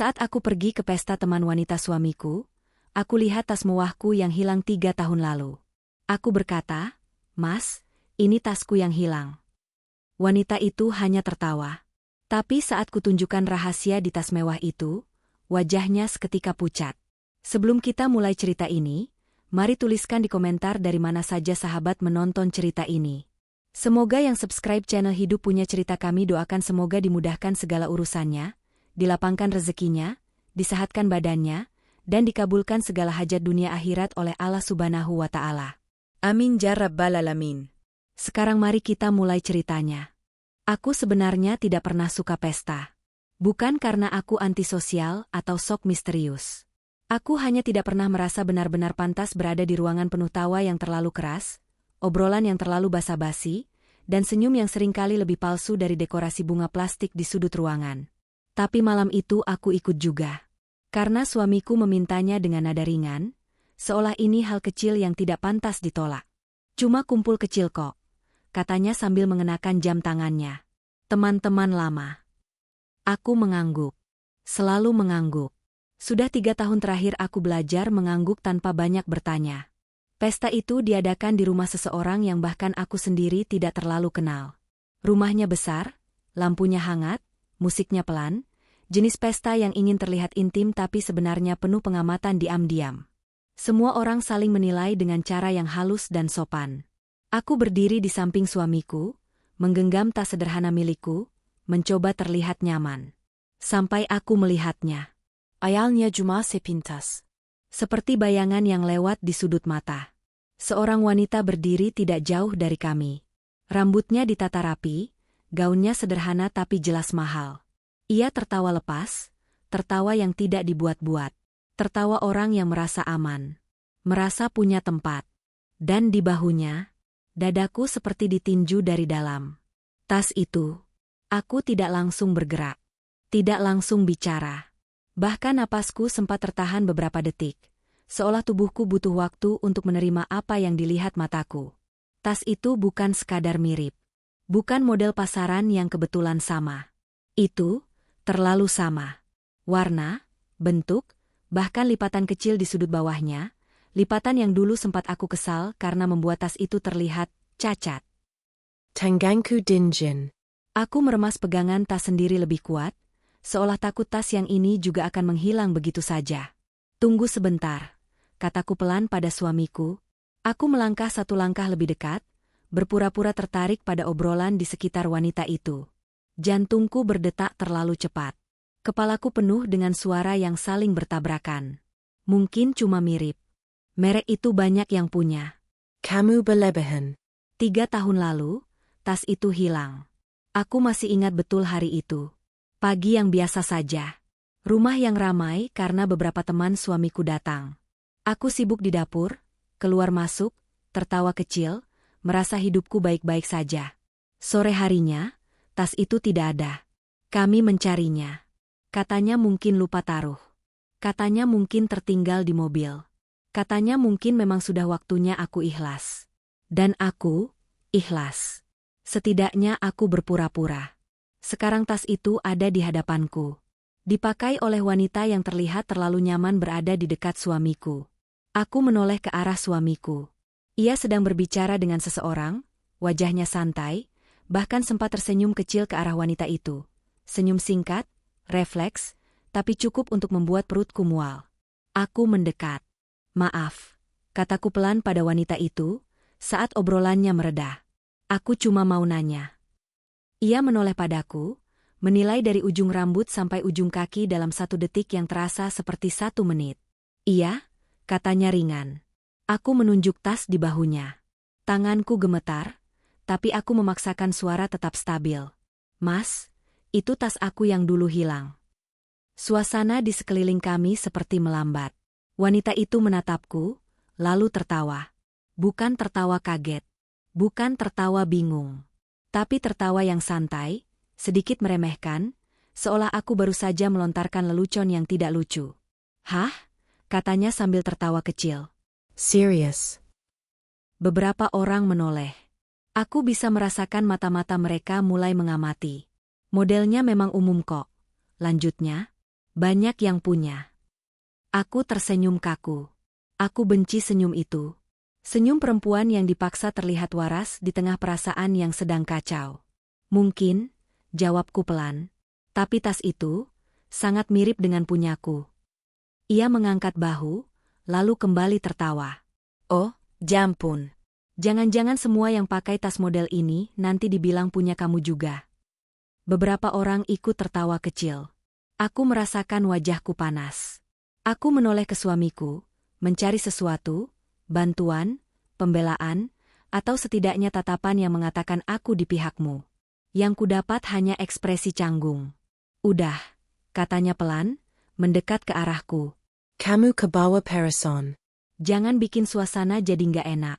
Saat aku pergi ke pesta teman wanita suamiku, aku lihat tas mewahku yang hilang 3 tahun lalu. Aku berkata, "Mas, ini tasku yang hilang." Wanita itu hanya tertawa. Tapi saat kutunjukkan rahasia di tas mewah itu, wajahnya seketika pucat. Sebelum kita mulai cerita ini, mari tuliskan di komentar dari mana saja sahabat menonton cerita ini. Semoga yang subscribe channel Hidup Punya Cerita kami doakan semoga dimudahkan segala urusannya, dilapangkan rezekinya, disehatkan badannya, dan dikabulkan segala hajat dunia akhirat oleh Allah Subhanahu wa Ta'ala. Amin ya Rabbal Alamin. Sekarang mari kita mulai ceritanya. Aku sebenarnya tidak pernah suka pesta. Bukan karena aku antisosial atau sok misterius. Aku hanya tidak pernah merasa benar-benar pantas berada di ruangan penuh tawa yang terlalu keras, obrolan yang terlalu basa-basi, dan senyum yang seringkali lebih palsu dari dekorasi bunga plastik di sudut ruangan. Tapi malam itu aku ikut juga. Karena suamiku memintanya dengan nada ringan, seolah ini hal kecil yang tidak pantas ditolak. "Cuma kumpul kecil kok," katanya sambil mengenakan jam tangannya. "Teman-teman lama." Aku mengangguk. Selalu mengangguk. Sudah 3 tahun terakhir aku belajar mengangguk tanpa banyak bertanya. Pesta itu diadakan di rumah seseorang yang bahkan aku sendiri tidak terlalu kenal. Rumahnya besar, lampunya hangat, musiknya pelan, jenis pesta yang ingin terlihat intim tapi sebenarnya penuh pengamatan diam-diam. Semua orang saling menilai dengan cara yang halus dan sopan. Aku berdiri di samping suamiku, menggenggam tas sederhana milikku, mencoba terlihat nyaman. Sampai aku melihatnya. Ayalnya cuma sepintas. Seperti bayangan yang lewat di sudut mata. Seorang wanita berdiri tidak jauh dari kami. Rambutnya ditata rapi, gaunnya sederhana tapi jelas mahal. Ia tertawa lepas, tertawa yang tidak dibuat-buat. Tertawa orang yang merasa aman. Merasa punya tempat. Dan di bahunya, dadaku seperti ditinju dari dalam. Tas itu. Aku tidak langsung bergerak. Tidak langsung bicara. Bahkan napasku sempat tertahan beberapa detik. Seolah tubuhku butuh waktu untuk menerima apa yang dilihat mataku. Tas itu bukan sekadar mirip. Bukan model pasaran yang kebetulan sama. Itu terlalu sama. Warna, bentuk, bahkan lipatan kecil di sudut bawahnya, lipatan yang dulu sempat aku kesal karena membuat tas itu terlihat cacat. Tanganku dingin. Aku meremas pegangan tas sendiri lebih kuat, seolah takut tas yang ini juga akan menghilang begitu saja. "Tunggu sebentar," kataku pelan pada suamiku. Aku melangkah 1 langkah lebih dekat, berpura-pura tertarik pada obrolan di sekitar wanita itu. Jantungku berdetak terlalu cepat. Kepalaku penuh dengan suara yang saling bertabrakan. Mungkin cuma mirip. Merek itu banyak yang punya. Kamu berlebihan. 3 tahun lalu, tas itu hilang. Aku masih ingat betul hari itu. Pagi yang biasa saja. Rumah yang ramai karena beberapa teman suamiku datang. Aku sibuk di dapur, keluar masuk, tertawa kecil, merasa hidupku baik-baik saja. Sore harinya, tas itu tidak ada. Kami mencarinya. Katanya mungkin lupa taruh. Katanya mungkin tertinggal di mobil. Katanya mungkin memang sudah waktunya aku ikhlas. Dan aku ikhlas. Setidaknya aku berpura-pura. Sekarang tas itu ada di hadapanku. Dipakai oleh wanita yang terlihat terlalu nyaman berada di dekat suamiku. Aku menoleh ke arah suamiku. Ia sedang berbicara dengan seseorang, wajahnya santai, bahkan sempat tersenyum kecil ke arah wanita itu. Senyum singkat, refleks, tapi cukup untuk membuat perutku mual. Aku mendekat. "Maaf," kataku pelan pada wanita itu, saat obrolannya mereda. "Aku cuma mau nanya." Ia menoleh padaku, menilai dari ujung rambut sampai ujung kaki dalam 1 detik yang terasa seperti 1 menit. "Iya," katanya ringan. Aku menunjuk tas di bahunya. Tanganku gemetar, tapi aku memaksakan suara tetap stabil. "Mas, itu tas aku yang dulu hilang." Suasana di sekeliling kami seperti melambat. Wanita itu menatapku, lalu tertawa. Bukan tertawa kaget. Bukan tertawa bingung. Tapi tertawa yang santai, sedikit meremehkan, seolah aku baru saja melontarkan lelucon yang tidak lucu. "Hah?" katanya sambil tertawa kecil. Serius. Beberapa orang menoleh. Aku bisa merasakan mata-mata mereka mulai mengamati. "Modelnya memang umum kok," lanjutnya. Banyak yang punya. Aku tersenyum kaku. Aku benci senyum itu. Senyum perempuan yang dipaksa terlihat waras di tengah perasaan yang sedang kacau. Mungkin, jawabku pelan. Tapi tas itu sangat mirip dengan punyaku. Ia mengangkat bahu, lalu kembali tertawa. Oh, jampun. Jangan-jangan semua yang pakai tas model ini nanti dibilang punya kamu juga. Beberapa orang ikut tertawa kecil. Aku merasakan wajahku panas. Aku menoleh ke suamiku, mencari sesuatu, bantuan, pembelaan, atau setidaknya tatapan yang mengatakan aku di pihakmu. Yang kudapat hanya ekspresi canggung. Udah, katanya pelan, mendekat ke arahku. Kamu kebawa Pereson. Jangan bikin suasana jadi nggak enak.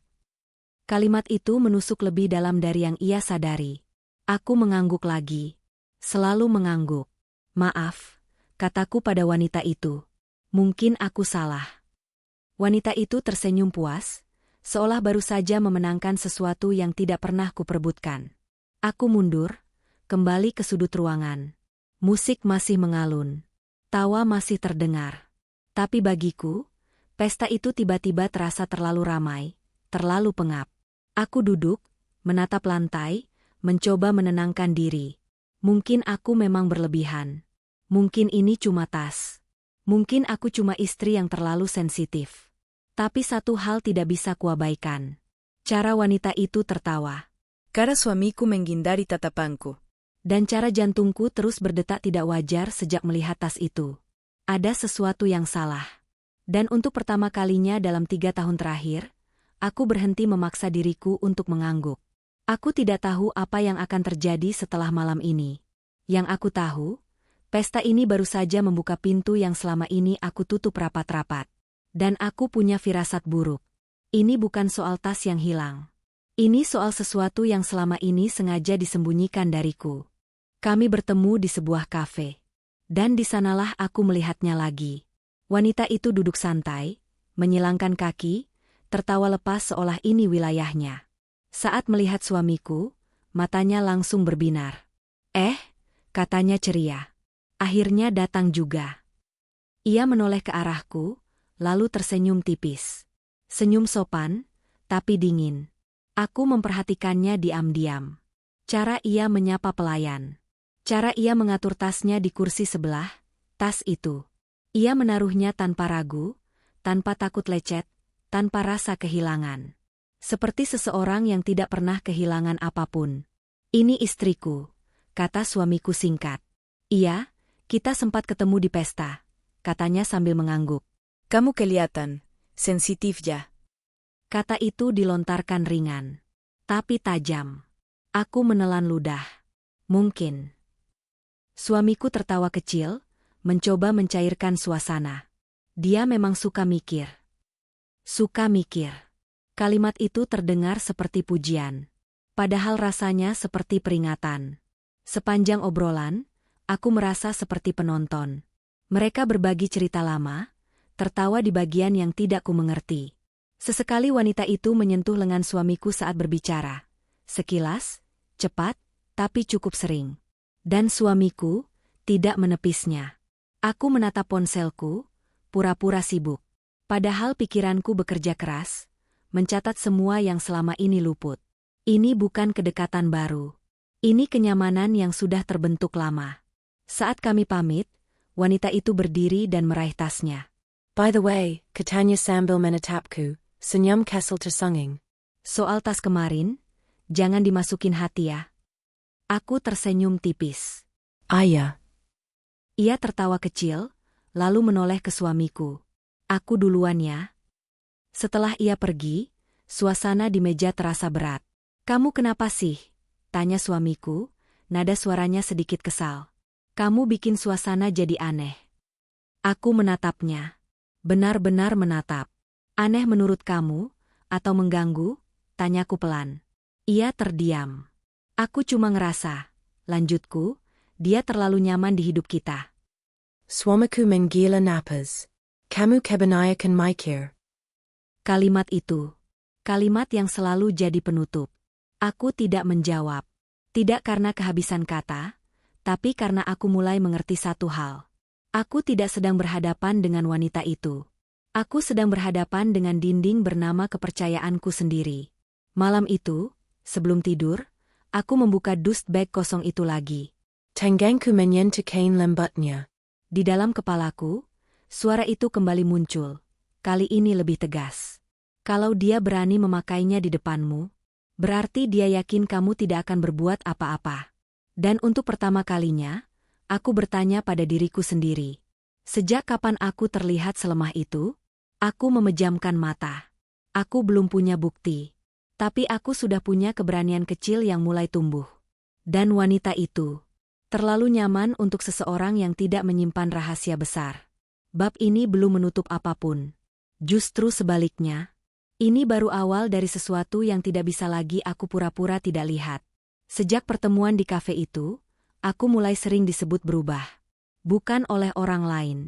Kalimat itu menusuk lebih dalam dari yang ia sadari. Aku mengangguk lagi. Selalu mengangguk. Maaf, kataku pada wanita itu. Mungkin aku salah. Wanita itu tersenyum puas, seolah baru saja memenangkan sesuatu yang tidak pernah kuperebutkan. Aku mundur, kembali ke sudut ruangan. Musik masih mengalun. Tawa masih terdengar. Tapi bagiku, pesta itu tiba-tiba terasa terlalu ramai, terlalu pengap. Aku duduk, menatap lantai, mencoba menenangkan diri. Mungkin aku memang berlebihan. Mungkin ini cuma tas. Mungkin aku cuma istri yang terlalu sensitif. Tapi satu hal tidak bisa kuabaikan. Cara wanita itu tertawa. Cara suamiku menghindari tatapanku. Dan cara jantungku terus berdetak tidak wajar sejak melihat tas itu. Ada sesuatu yang salah. Dan untuk pertama kalinya dalam 3 tahun terakhir, aku berhenti memaksa diriku untuk mengangguk. Aku tidak tahu apa yang akan terjadi setelah malam ini. Yang aku tahu, pesta ini baru saja membuka pintu yang selama ini aku tutup rapat-rapat. Dan aku punya firasat buruk. Ini bukan soal tas yang hilang. Ini soal sesuatu yang selama ini sengaja disembunyikan dariku. Kami bertemu di sebuah kafe. Dan di sanalah aku melihatnya lagi. Wanita itu duduk santai, menyilangkan kaki, tertawa lepas seolah ini wilayahnya. Saat melihat suamiku, matanya langsung berbinar. Katanya ceria. Akhirnya datang juga. Ia menoleh ke arahku, lalu tersenyum tipis. Senyum sopan, tapi dingin. Aku memperhatikannya diam-diam. Cara ia menyapa pelayan. Cara ia mengatur tasnya di kursi sebelah, tas itu. Ia menaruhnya tanpa ragu, tanpa takut lecet, tanpa rasa kehilangan. Seperti seseorang yang tidak pernah kehilangan apapun. Ini istriku, kata suamiku singkat. Iya, kita sempat ketemu di pesta, katanya sambil mengangguk. Kamu kelihatan sensitif ya. Kata itu dilontarkan ringan, tapi tajam. Aku menelan ludah. Mungkin. Suamiku tertawa kecil, mencoba mencairkan suasana. Dia memang suka mikir. Suka mikir. Kalimat itu terdengar seperti pujian. Padahal rasanya seperti peringatan. Sepanjang obrolan, aku merasa seperti penonton. Mereka berbagi cerita lama, tertawa di bagian yang tidak kumengerti. Sesekali wanita itu menyentuh lengan suamiku saat berbicara. Sekilas, cepat, tapi cukup sering. Dan suamiku tidak menepisnya. Aku menatap ponselku, pura-pura sibuk. Padahal pikiranku bekerja keras, mencatat semua yang selama ini luput. Ini bukan kedekatan baru. Ini kenyamanan yang sudah terbentuk lama. Saat kami pamit, wanita itu berdiri dan meraih tasnya. By the way, katanya sambil menatapku, senyum kesel tersenging. Soal tas kemarin, jangan dimasukin hati ya. Aku tersenyum tipis. Ayah. Ia tertawa kecil, lalu menoleh ke suamiku. Aku duluan ya. Setelah ia pergi, suasana di meja terasa berat. Kamu kenapa sih? Tanya suamiku, nada suaranya sedikit kesal. Kamu bikin suasana jadi aneh. Aku menatapnya. Benar-benar menatap. Aneh menurut kamu, atau mengganggu? Tanyaku pelan. Ia terdiam. Aku cuma ngerasa, lanjutku, dia terlalu nyaman di hidup kita. Suamiku menggila napas. Kamu kebanyakan mikir. Kalimat itu. Kalimat yang selalu jadi penutup. Aku tidak menjawab. Tidak karena kehabisan kata, tapi karena aku mulai mengerti satu hal. Aku tidak sedang berhadapan dengan wanita itu. Aku sedang berhadapan dengan dinding bernama kepercayaanku sendiri. Malam itu, sebelum tidur, aku membuka dust bag kosong itu lagi. Tanganku menyentuh kain lembutnya. Di dalam kepalaku, suara itu kembali muncul. Kali ini lebih tegas. Kalau dia berani memakainya di depanmu, berarti dia yakin kamu tidak akan berbuat apa-apa. Dan untuk pertama kalinya, aku bertanya pada diriku sendiri. Sejak kapan aku terlihat selemah itu? Aku memejamkan mata. Aku belum punya bukti. Tapi aku sudah punya keberanian kecil yang mulai tumbuh. Dan wanita itu terlalu nyaman untuk seseorang yang tidak menyimpan rahasia besar. Bab ini belum menutup apapun. Justru sebaliknya, ini baru awal dari sesuatu yang tidak bisa lagi aku pura-pura tidak lihat. Sejak pertemuan di kafe itu, aku mulai sering disebut berubah. Bukan oleh orang lain.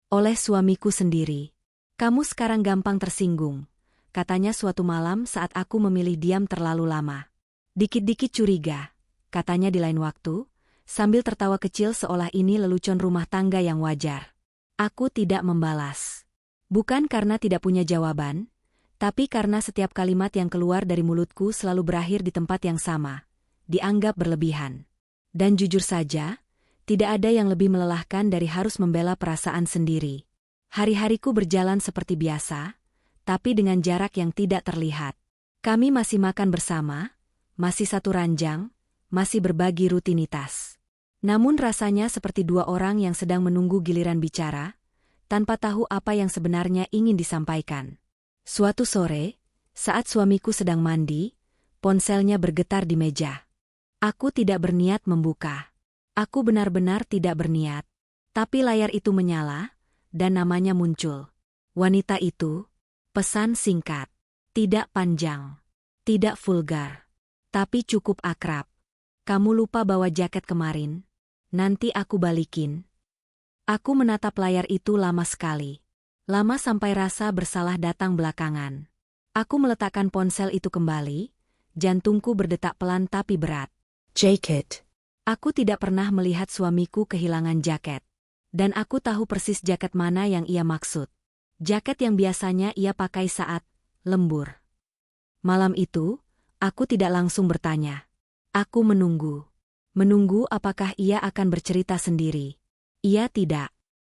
Oleh suamiku sendiri. Kamu sekarang gampang tersinggung, katanya suatu malam saat aku memilih diam terlalu lama. Dikit-dikit curiga, katanya di lain waktu, sambil tertawa kecil seolah ini lelucon rumah tangga yang wajar. Aku tidak membalas. Bukan karena tidak punya jawaban, tapi karena setiap kalimat yang keluar dari mulutku selalu berakhir di tempat yang sama, dianggap berlebihan. Dan jujur saja, tidak ada yang lebih melelahkan dari harus membela perasaan sendiri. Hari-hariku berjalan seperti biasa, tapi dengan jarak yang tidak terlihat. Kami masih makan bersama, masih satu ranjang, masih berbagi rutinitas. Namun rasanya seperti dua orang yang sedang menunggu giliran bicara, tanpa tahu apa yang sebenarnya ingin disampaikan. Suatu sore, saat suamiku sedang mandi, ponselnya bergetar di meja. Aku tidak berniat membuka. Aku benar-benar tidak berniat. Tapi layar itu menyala, dan namanya muncul. Wanita itu, pesan singkat. Tidak panjang. Tidak vulgar. Tapi cukup akrab. Kamu lupa bawa jaket kemarin? Nanti aku balikin. Aku menatap layar itu lama sekali. Lama sampai rasa bersalah datang belakangan. Aku meletakkan ponsel itu kembali, jantungku berdetak pelan tapi berat. Jaket. Aku tidak pernah melihat suamiku kehilangan jaket. Dan aku tahu persis jaket mana yang ia maksud. Jaket yang biasanya ia pakai saat lembur. Malam itu, aku tidak langsung bertanya. Aku menunggu. Menunggu apakah ia akan bercerita sendiri. Ia tidak.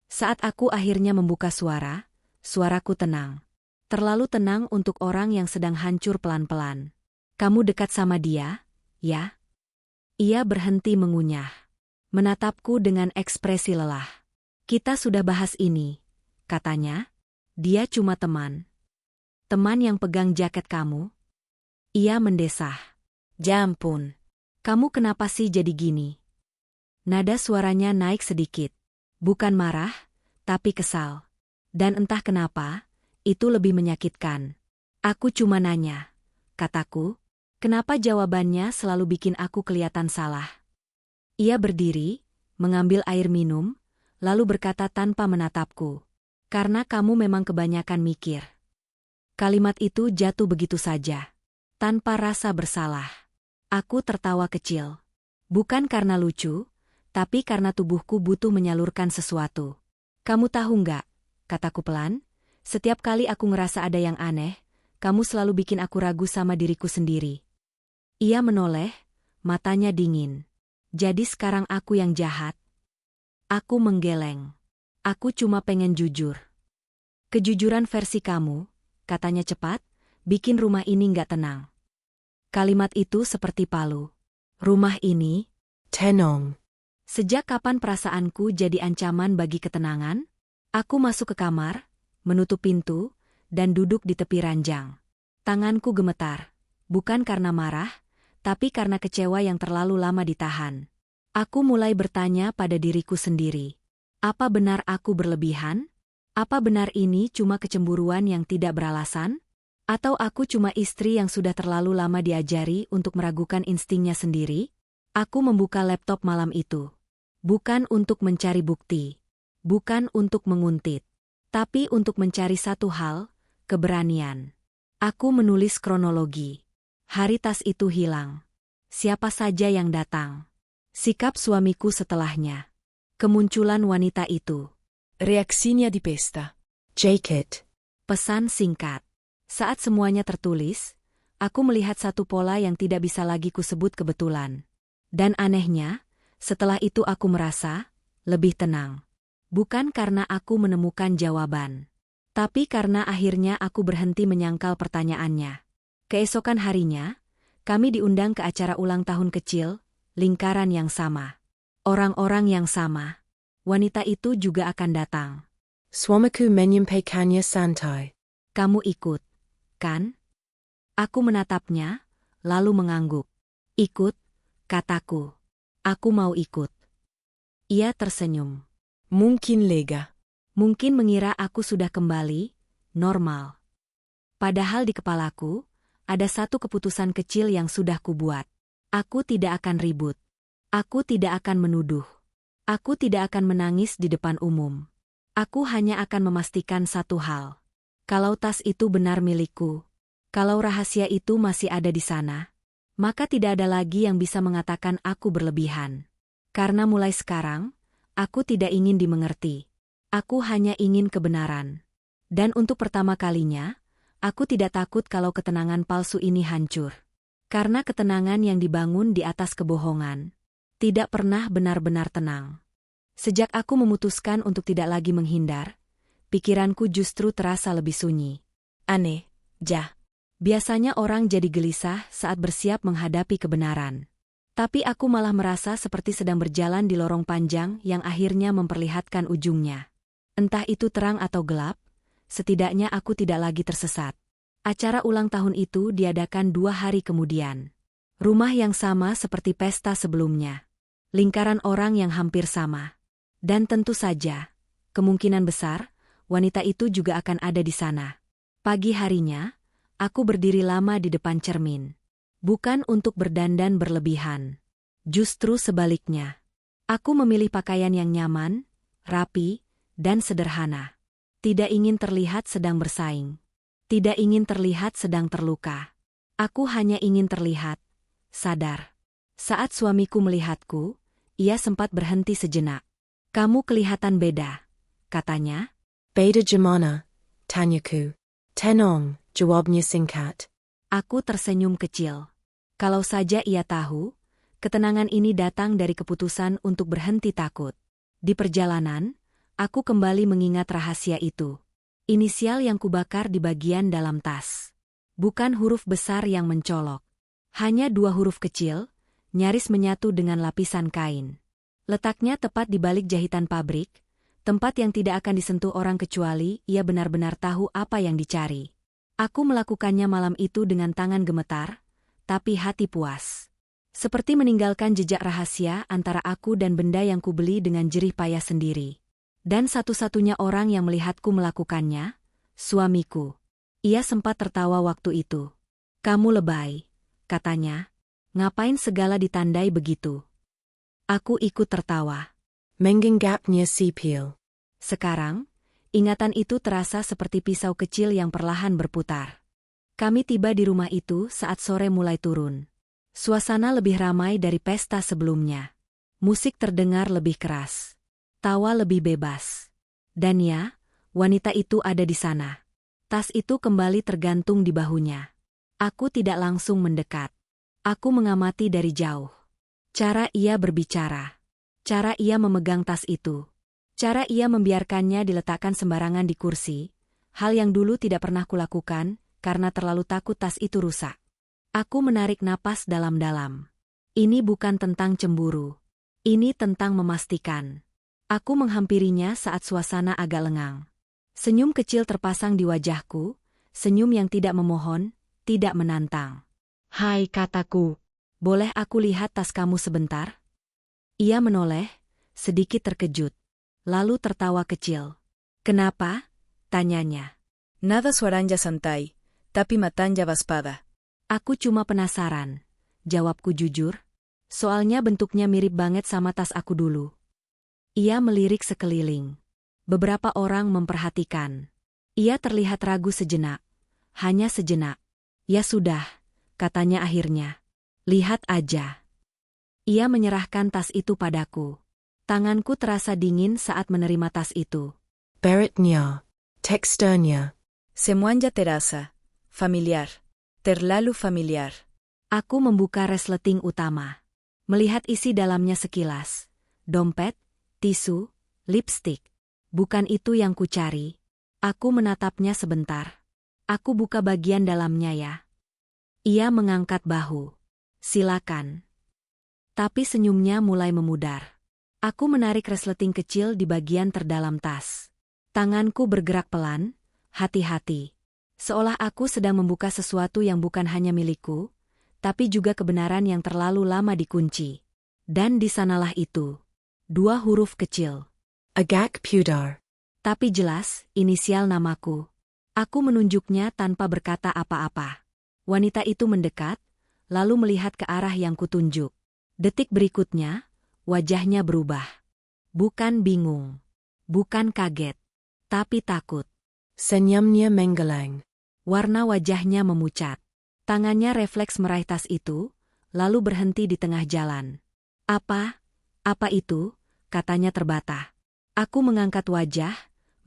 Saat aku akhirnya membuka suara, suaraku tenang. Terlalu tenang untuk orang yang sedang hancur pelan-pelan. Kamu dekat sama dia, ya? Ia berhenti mengunyah. Menatapku dengan ekspresi lelah. Kita sudah bahas ini, katanya. Dia cuma teman. Teman yang pegang jaket kamu? Ia mendesah. Ya ampun. Kamu kenapa sih jadi gini? Nada suaranya naik sedikit. Bukan marah, tapi kesal. Dan entah kenapa, itu lebih menyakitkan. Aku cuma nanya, kataku. Kenapa jawabannya selalu bikin aku kelihatan salah? Ia berdiri, mengambil air minum, lalu berkata tanpa menatapku. Karena kamu memang kebanyakan mikir. Kalimat itu jatuh begitu saja. Tanpa rasa bersalah. Aku tertawa kecil. Bukan karena lucu, tapi karena tubuhku butuh menyalurkan sesuatu. Kamu tahu nggak, kataku pelan, setiap kali aku ngerasa ada yang aneh, kamu selalu bikin aku ragu sama diriku sendiri. Ia menoleh, matanya dingin. Jadi sekarang aku yang jahat? Aku menggeleng. Aku cuma pengen jujur. Kejujuran versi kamu, katanya cepat, bikin rumah ini nggak tenang. Kalimat itu seperti palu. Rumah ini, Tenong. sejak kapan perasaanku jadi ancaman bagi ketenangan? Aku masuk ke kamar, menutup pintu, dan duduk di tepi ranjang. Tanganku gemetar, bukan karena marah, tapi karena kecewa yang terlalu lama ditahan. Aku mulai bertanya pada diriku sendiri. Apa benar aku berlebihan? Apa benar ini cuma kecemburuan yang tidak beralasan? Atau aku cuma istri yang sudah terlalu lama diajari untuk meragukan instingnya sendiri? Aku membuka laptop malam itu. Bukan untuk mencari bukti. Bukan untuk menguntit. Tapi untuk mencari satu hal, keberanian. Aku menulis kronologi. Hari tas itu hilang. Siapa saja yang datang. Sikap suamiku setelahnya. Kemunculan wanita itu. Reaksinya di pesta. Jacket. Pesan singkat. Saat semuanya tertulis, aku melihat satu pola yang tidak bisa lagi kusebut kebetulan. Dan anehnya, setelah itu aku merasa lebih tenang. Bukan karena aku menemukan jawaban, tapi karena akhirnya aku berhenti menyangkal pertanyaannya. Keesokan harinya, kami diundang ke acara ulang tahun kecil, lingkaran yang sama. Orang-orang yang sama. Wanita itu juga akan datang. Swamiku menyampaikannya santai. Kamu ikut, kan? Aku menatapnya, lalu mengangguk. Ikut, kataku. Aku mau ikut. Ia tersenyum. Mungkin lega. Mungkin mengira aku sudah kembali, normal. Padahal di kepalaku, ada satu keputusan kecil yang sudah kubuat. Aku tidak akan ribut. Aku tidak akan menuduh. Aku tidak akan menangis di depan umum. Aku hanya akan memastikan satu hal. Kalau tas itu benar milikku, kalau rahasia itu masih ada di sana, maka tidak ada lagi yang bisa mengatakan aku berlebihan. Karena mulai sekarang, aku tidak ingin dimengerti. Aku hanya ingin kebenaran. Dan untuk pertama kalinya, aku tidak takut kalau ketenangan palsu ini hancur. Karena ketenangan yang dibangun di atas kebohongan tidak pernah benar-benar tenang. Sejak aku memutuskan untuk tidak lagi menghindar, pikiranku justru terasa lebih sunyi. Aneh, Jah. Biasanya orang jadi gelisah saat bersiap menghadapi kebenaran. Tapi aku malah merasa seperti sedang berjalan di lorong panjang yang akhirnya memperlihatkan ujungnya. Entah itu terang atau gelap, setidaknya aku tidak lagi tersesat. Acara ulang tahun itu diadakan 2 hari kemudian. Rumah yang sama seperti pesta sebelumnya. Lingkaran orang yang hampir sama. Dan tentu saja, kemungkinan besar, wanita itu juga akan ada di sana. Pagi harinya, aku berdiri lama di depan cermin. Bukan untuk berdandan berlebihan. Justru sebaliknya. Aku memilih pakaian yang nyaman, rapi, dan sederhana. Tidak ingin terlihat sedang bersaing. Tidak ingin terlihat sedang terluka. Aku hanya ingin terlihat sadar. Saat suamiku melihatku, ia sempat berhenti sejenak. Kamu kelihatan beda, katanya. Beda gimana? Tanyaku. Tenong, jawabnya singkat. Aku tersenyum kecil. Kalau saja ia tahu, ketenangan ini datang dari keputusan untuk berhenti takut. Di perjalanan, aku kembali mengingat rahasia itu. Inisial yang kubakar di bagian dalam tas. Bukan huruf besar yang mencolok. Hanya 2 huruf kecil, nyaris menyatu dengan lapisan kain. Letaknya tepat di balik jahitan pabrik, tempat yang tidak akan disentuh orang kecuali ia benar-benar tahu apa yang dicari. Aku melakukannya malam itu dengan tangan gemetar, tapi hati puas. Seperti meninggalkan jejak rahasia antara aku dan benda yang kubeli dengan jerih payah sendiri. Dan satu-satunya orang yang melihatku melakukannya, suamiku. Ia sempat tertawa waktu itu. Kamu lebay, katanya. Ngapain segala ditandai begitu? Aku ikut tertawa. Menganggapnya sipil. Sekarang, ingatan itu terasa seperti pisau kecil yang perlahan berputar. Kami tiba di rumah itu saat sore mulai turun. Suasana lebih ramai dari pesta sebelumnya. Musik terdengar lebih keras. Tawa lebih bebas. Dan ya, wanita itu ada di sana. Tas itu kembali tergantung di bahunya. Aku tidak langsung mendekat. Aku mengamati dari jauh. Cara ia berbicara. Cara ia memegang tas itu. Cara ia membiarkannya diletakkan sembarangan di kursi. Hal yang dulu tidak pernah kulakukan, karena terlalu takut tas itu rusak. Aku menarik napas dalam-dalam. Ini bukan tentang cemburu. Ini tentang memastikan. Aku menghampirinya saat suasana agak lengang. Senyum kecil terpasang di wajahku, senyum yang tidak memohon, tidak menantang. Hai, kataku. Boleh aku lihat tas kamu sebentar? Ia menoleh, sedikit terkejut. Lalu tertawa kecil. Kenapa? Tanyanya. Nada suaranya santai, tapi matanya waspada. Aku cuma penasaran. Jawabku jujur. Soalnya bentuknya mirip banget sama tas aku dulu. Ia melirik sekeliling. Beberapa orang memperhatikan. Ia terlihat ragu sejenak. Hanya sejenak. Ya sudah, katanya akhirnya. Lihat aja. Ia menyerahkan tas itu padaku. Tanganku terasa dingin saat menerima tas itu. Beretnya. Texturnya. Semuanya terasa familiar. Terlalu familiar. Aku membuka resleting utama. Melihat isi dalamnya sekilas. Dompet, tisu, lipstik. Bukan itu yang kucari. Aku menatapnya sebentar. Aku buka bagian dalamnya ya. Ia mengangkat bahu. Silakan. Tapi senyumnya mulai memudar. Aku menarik resleting kecil di bagian terdalam tas. Tanganku bergerak pelan, hati-hati. Seolah aku sedang membuka sesuatu yang bukan hanya milikku, tapi juga kebenaran yang terlalu lama dikunci. Dan di sanalah itu. 2 huruf kecil. Agak Pudar. Tapi jelas, inisial namaku. Aku menunjuknya tanpa berkata apa-apa. Wanita itu mendekat, lalu melihat ke arah yang kutunjuk. Detik berikutnya, wajahnya berubah. Bukan bingung. Bukan kaget. Tapi takut. Senyumnya menggelang. Warna wajahnya memucat. Tangannya refleks meraih tas itu, lalu berhenti di tengah jalan. Apa? Apa itu? Katanya terbata. Aku mengangkat wajah,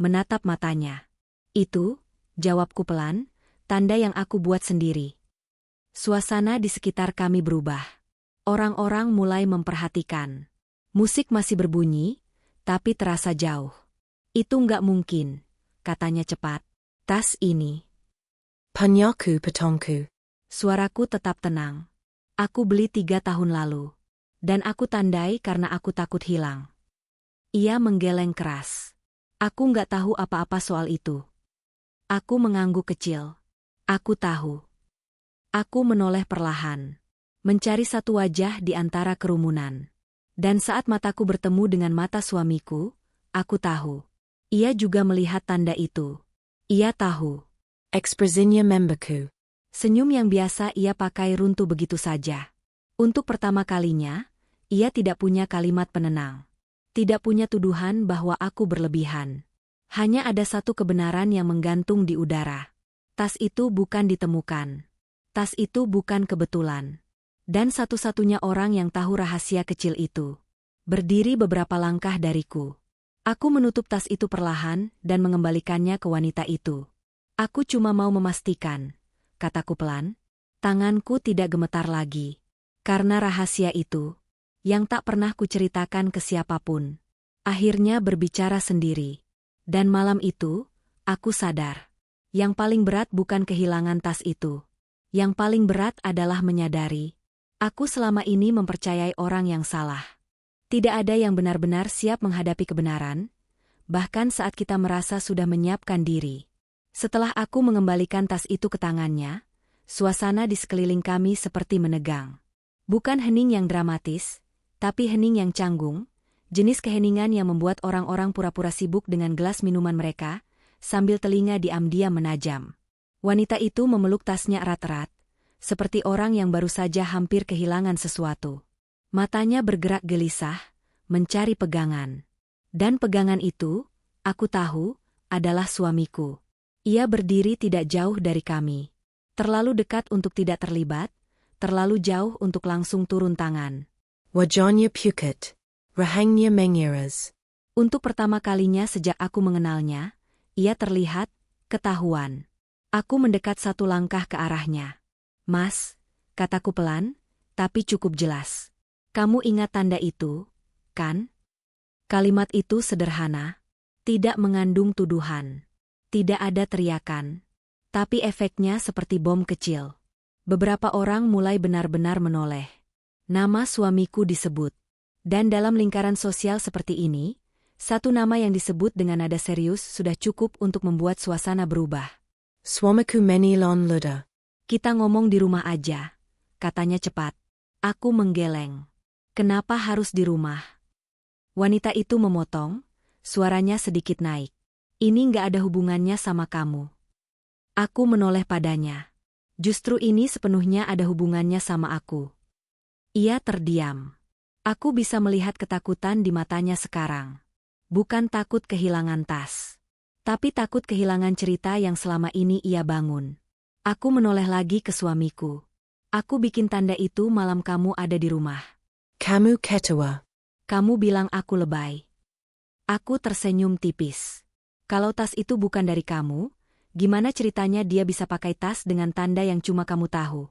menatap matanya. Itu, jawabku pelan, tanda yang aku buat sendiri. Suasana di sekitar kami berubah. Orang-orang mulai memperhatikan. Musik masih berbunyi, tapi terasa jauh. Itu nggak mungkin, katanya cepat. Tas ini. Punyaku petongku. Suaraku tetap tenang. Aku beli 3 tahun lalu. Dan aku tandai karena aku takut hilang. Ia menggeleng keras. Aku nggak tahu apa-apa soal itu. Aku mengangguk kecil. Aku tahu. Aku menoleh perlahan. Mencari satu wajah di antara kerumunan. Dan saat mataku bertemu dengan mata suamiku, aku tahu. Ia juga melihat tanda itu. Ia tahu. Ekspresinya membeku. Senyum yang biasa ia pakai runtuh begitu saja. Untuk pertama kalinya, ia tidak punya kalimat penenang. Tidak punya tuduhan bahwa aku berlebihan. Hanya ada satu kebenaran yang menggantung di udara. Tas itu bukan ditemukan. Tas itu bukan kebetulan. Dan satu-satunya orang yang tahu rahasia kecil itu. Berdiri beberapa langkah dariku. Aku menutup tas itu perlahan dan mengembalikannya ke wanita itu. Aku cuma mau memastikan, kataku pelan, tanganku tidak gemetar lagi. Karena rahasia itu, yang tak pernah kuceritakan ke siapapun, akhirnya berbicara sendiri. Dan malam itu, aku sadar. Yang paling berat bukan kehilangan tas itu. Yang paling berat adalah menyadari. Aku selama ini mempercayai orang yang salah. Tidak ada yang benar-benar siap menghadapi kebenaran, bahkan saat kita merasa sudah menyiapkan diri. Setelah aku mengembalikan tas itu ke tangannya, suasana di sekeliling kami seperti menegang. Bukan hening yang dramatis, tapi hening yang canggung, jenis keheningan yang membuat orang-orang pura-pura sibuk dengan gelas minuman mereka, sambil telinga diam-diam menajam. Wanita itu memeluk tasnya erat-erat, seperti orang yang baru saja hampir kehilangan sesuatu. Matanya bergerak gelisah, mencari pegangan. Dan pegangan itu, aku tahu, adalah suamiku. Ia berdiri tidak jauh dari kami. Terlalu dekat untuk tidak terlibat, terlalu jauh untuk langsung turun tangan. Wajahnya pucat. Rahangnya mengiras. Untuk pertama kalinya sejak aku mengenalnya, ia terlihat ketahuan. Aku mendekat 1 langkah ke arahnya. Mas, kataku pelan, tapi cukup jelas. Kamu ingat tanda itu, kan? Kalimat itu sederhana, tidak mengandung tuduhan. Tidak ada teriakan. Tapi efeknya seperti bom kecil. Beberapa orang mulai benar-benar menoleh. Nama suamiku disebut. Dan dalam lingkaran sosial seperti ini, satu nama yang disebut dengan nada serius sudah cukup untuk membuat suasana berubah. Suamiku menilon luda. Kita ngomong di rumah aja, katanya cepat. Aku menggeleng. Kenapa harus di rumah? Wanita itu memotong, suaranya sedikit naik. Ini nggak ada hubungannya sama kamu. Aku menoleh padanya. Justru ini sepenuhnya ada hubungannya sama aku. Ia terdiam. Aku bisa melihat ketakutan di matanya sekarang. Bukan takut kehilangan tas. Tapi takut kehilangan cerita yang selama ini ia bangun. Aku menoleh lagi ke suamiku. Aku bikin tanda itu malam kamu ada di rumah. Kamu ketua. Kamu bilang aku lebay. Aku tersenyum tipis. Kalau tas itu bukan dari kamu, gimana ceritanya dia bisa pakai tas dengan tanda yang cuma kamu tahu?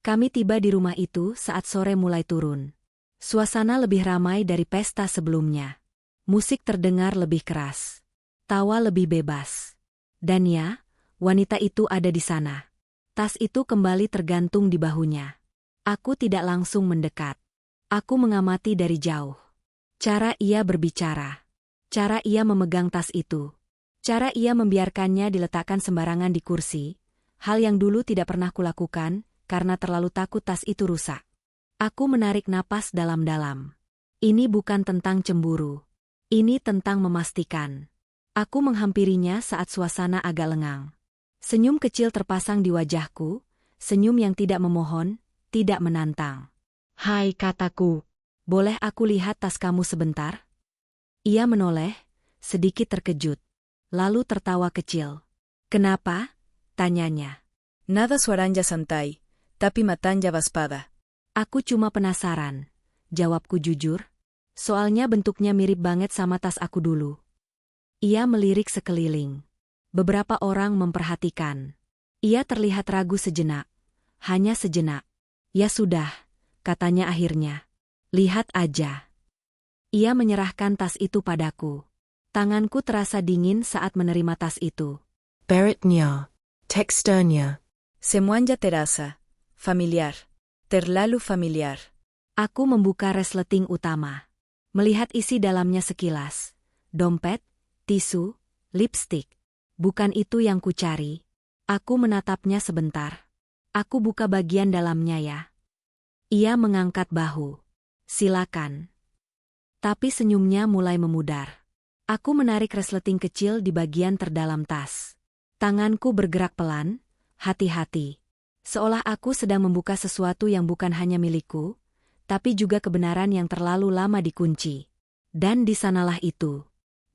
Kami tiba di rumah itu saat sore mulai turun. Suasana lebih ramai dari pesta sebelumnya. Musik terdengar lebih keras. Tawa lebih bebas. Dan ya, wanita itu ada di sana. Tas itu kembali tergantung di bahunya. Aku tidak langsung mendekat. Aku mengamati dari jauh. Cara ia berbicara. Cara ia memegang tas itu. Cara ia membiarkannya diletakkan sembarangan di kursi. Hal yang dulu tidak pernah kulakukan, karena terlalu takut tas itu rusak. Aku menarik napas dalam-dalam. Ini bukan tentang cemburu. Ini tentang memastikan. Aku menghampirinya saat suasana agak lengang. Senyum kecil terpasang di wajahku, senyum yang tidak memohon, tidak menantang. "Hai," kataku. "Boleh aku lihat tas kamu sebentar?" Ia menoleh, sedikit terkejut. Lalu tertawa kecil. "Kenapa?" tanyanya. Nada Suaranja santai, tapi matanya waspada. "Aku cuma penasaran," jawabku jujur. "Soalnya bentuknya mirip banget sama tas aku dulu." Ia melirik sekeliling. Beberapa orang memperhatikan. Ia terlihat ragu sejenak. Hanya sejenak. "Ya sudah," katanya akhirnya. "Lihat aja." Ia menyerahkan tas itu padaku. Tanganku terasa dingin saat menerima tas itu. Beretnya. Texturnya. Semuanya terasa familiar. Terlalu familiar. Aku membuka resleting utama. Melihat isi dalamnya sekilas. Dompet, tisu, lipstik. Bukan itu yang kucari. Aku menatapnya sebentar. "Aku buka bagian dalamnya ya." Ia mengangkat bahu. "Silakan." Tapi senyumnya mulai memudar. Aku menarik resleting kecil di bagian terdalam tas. Tanganku bergerak pelan, hati-hati. Seolah aku sedang membuka sesuatu yang bukan hanya milikku, tapi juga kebenaran yang terlalu lama dikunci. Dan di sanalah itu.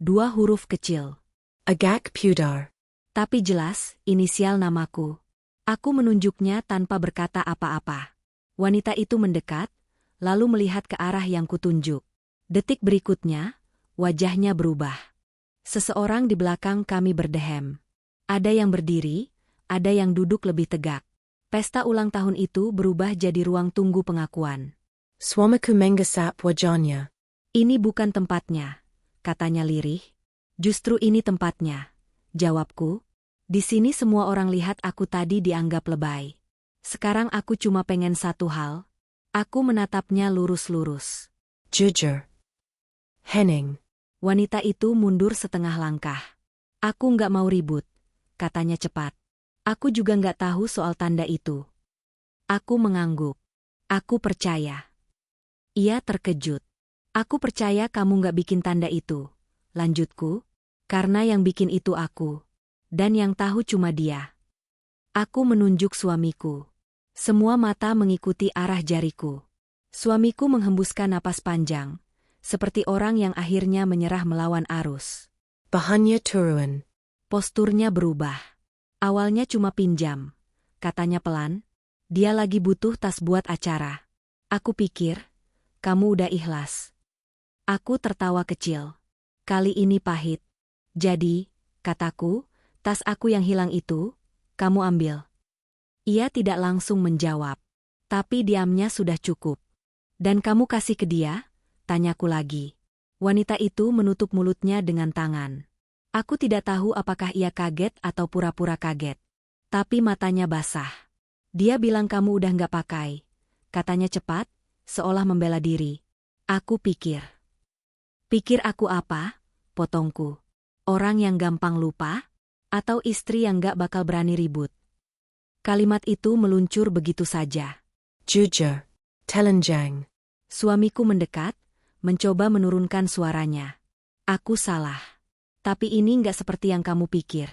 2 huruf kecil. Agak Pudar. Tapi jelas, inisial namaku. Aku menunjuknya tanpa berkata apa-apa. Wanita itu mendekat, lalu melihat ke arah yang kutunjuk. Detik berikutnya, wajahnya berubah. Seseorang di belakang kami berdehem. Ada yang berdiri, ada yang duduk lebih tegak. Pesta ulang tahun itu berubah jadi ruang tunggu pengakuan. Swamaku mengasap wajahnya. "Ini bukan tempatnya," katanya lirih. "Justru ini tempatnya," jawabku. "Di sini semua orang lihat aku tadi dianggap lebay. Sekarang aku cuma pengen satu hal." Aku menatapnya lurus-lurus. Jujur. Henning. Wanita itu mundur setengah langkah. "Aku nggak mau ribut," katanya cepat. "Aku juga nggak tahu soal tanda itu." Aku mengangguk. "Aku percaya." Ia terkejut. "Aku percaya kamu nggak bikin tanda itu," lanjutku. "Karena yang bikin itu aku. Dan yang tahu cuma dia." Aku menunjuk suamiku. Semua mata mengikuti arah jariku. Suamiku menghembuskan napas panjang, seperti orang yang akhirnya menyerah melawan arus. Bahannya turun. Posturnya berubah. "Awalnya cuma pinjam," katanya pelan. "Dia lagi butuh tas buat acara. Aku pikir, kamu udah ikhlas." Aku tertawa kecil. Kali ini pahit. "Jadi," kataku, "tas aku yang hilang itu, kamu ambil?" Ia tidak langsung menjawab. Tapi diamnya sudah cukup. "Dan kamu kasih ke dia?" tanyaku lagi. Wanita itu menutup mulutnya dengan tangan. Aku tidak tahu apakah ia kaget atau pura-pura kaget. Tapi matanya basah. "Dia bilang kamu udah nggak pakai," katanya cepat, seolah membela diri. Aku pikir. "Pikir aku apa?" potongku. "Orang yang gampang lupa? Atau istri yang nggak bakal berani ribut?" Kalimat itu meluncur begitu saja. Jujur. Telanjang. Suamiku mendekat, mencoba menurunkan suaranya. "Aku salah. Tapi ini nggak seperti yang kamu pikir."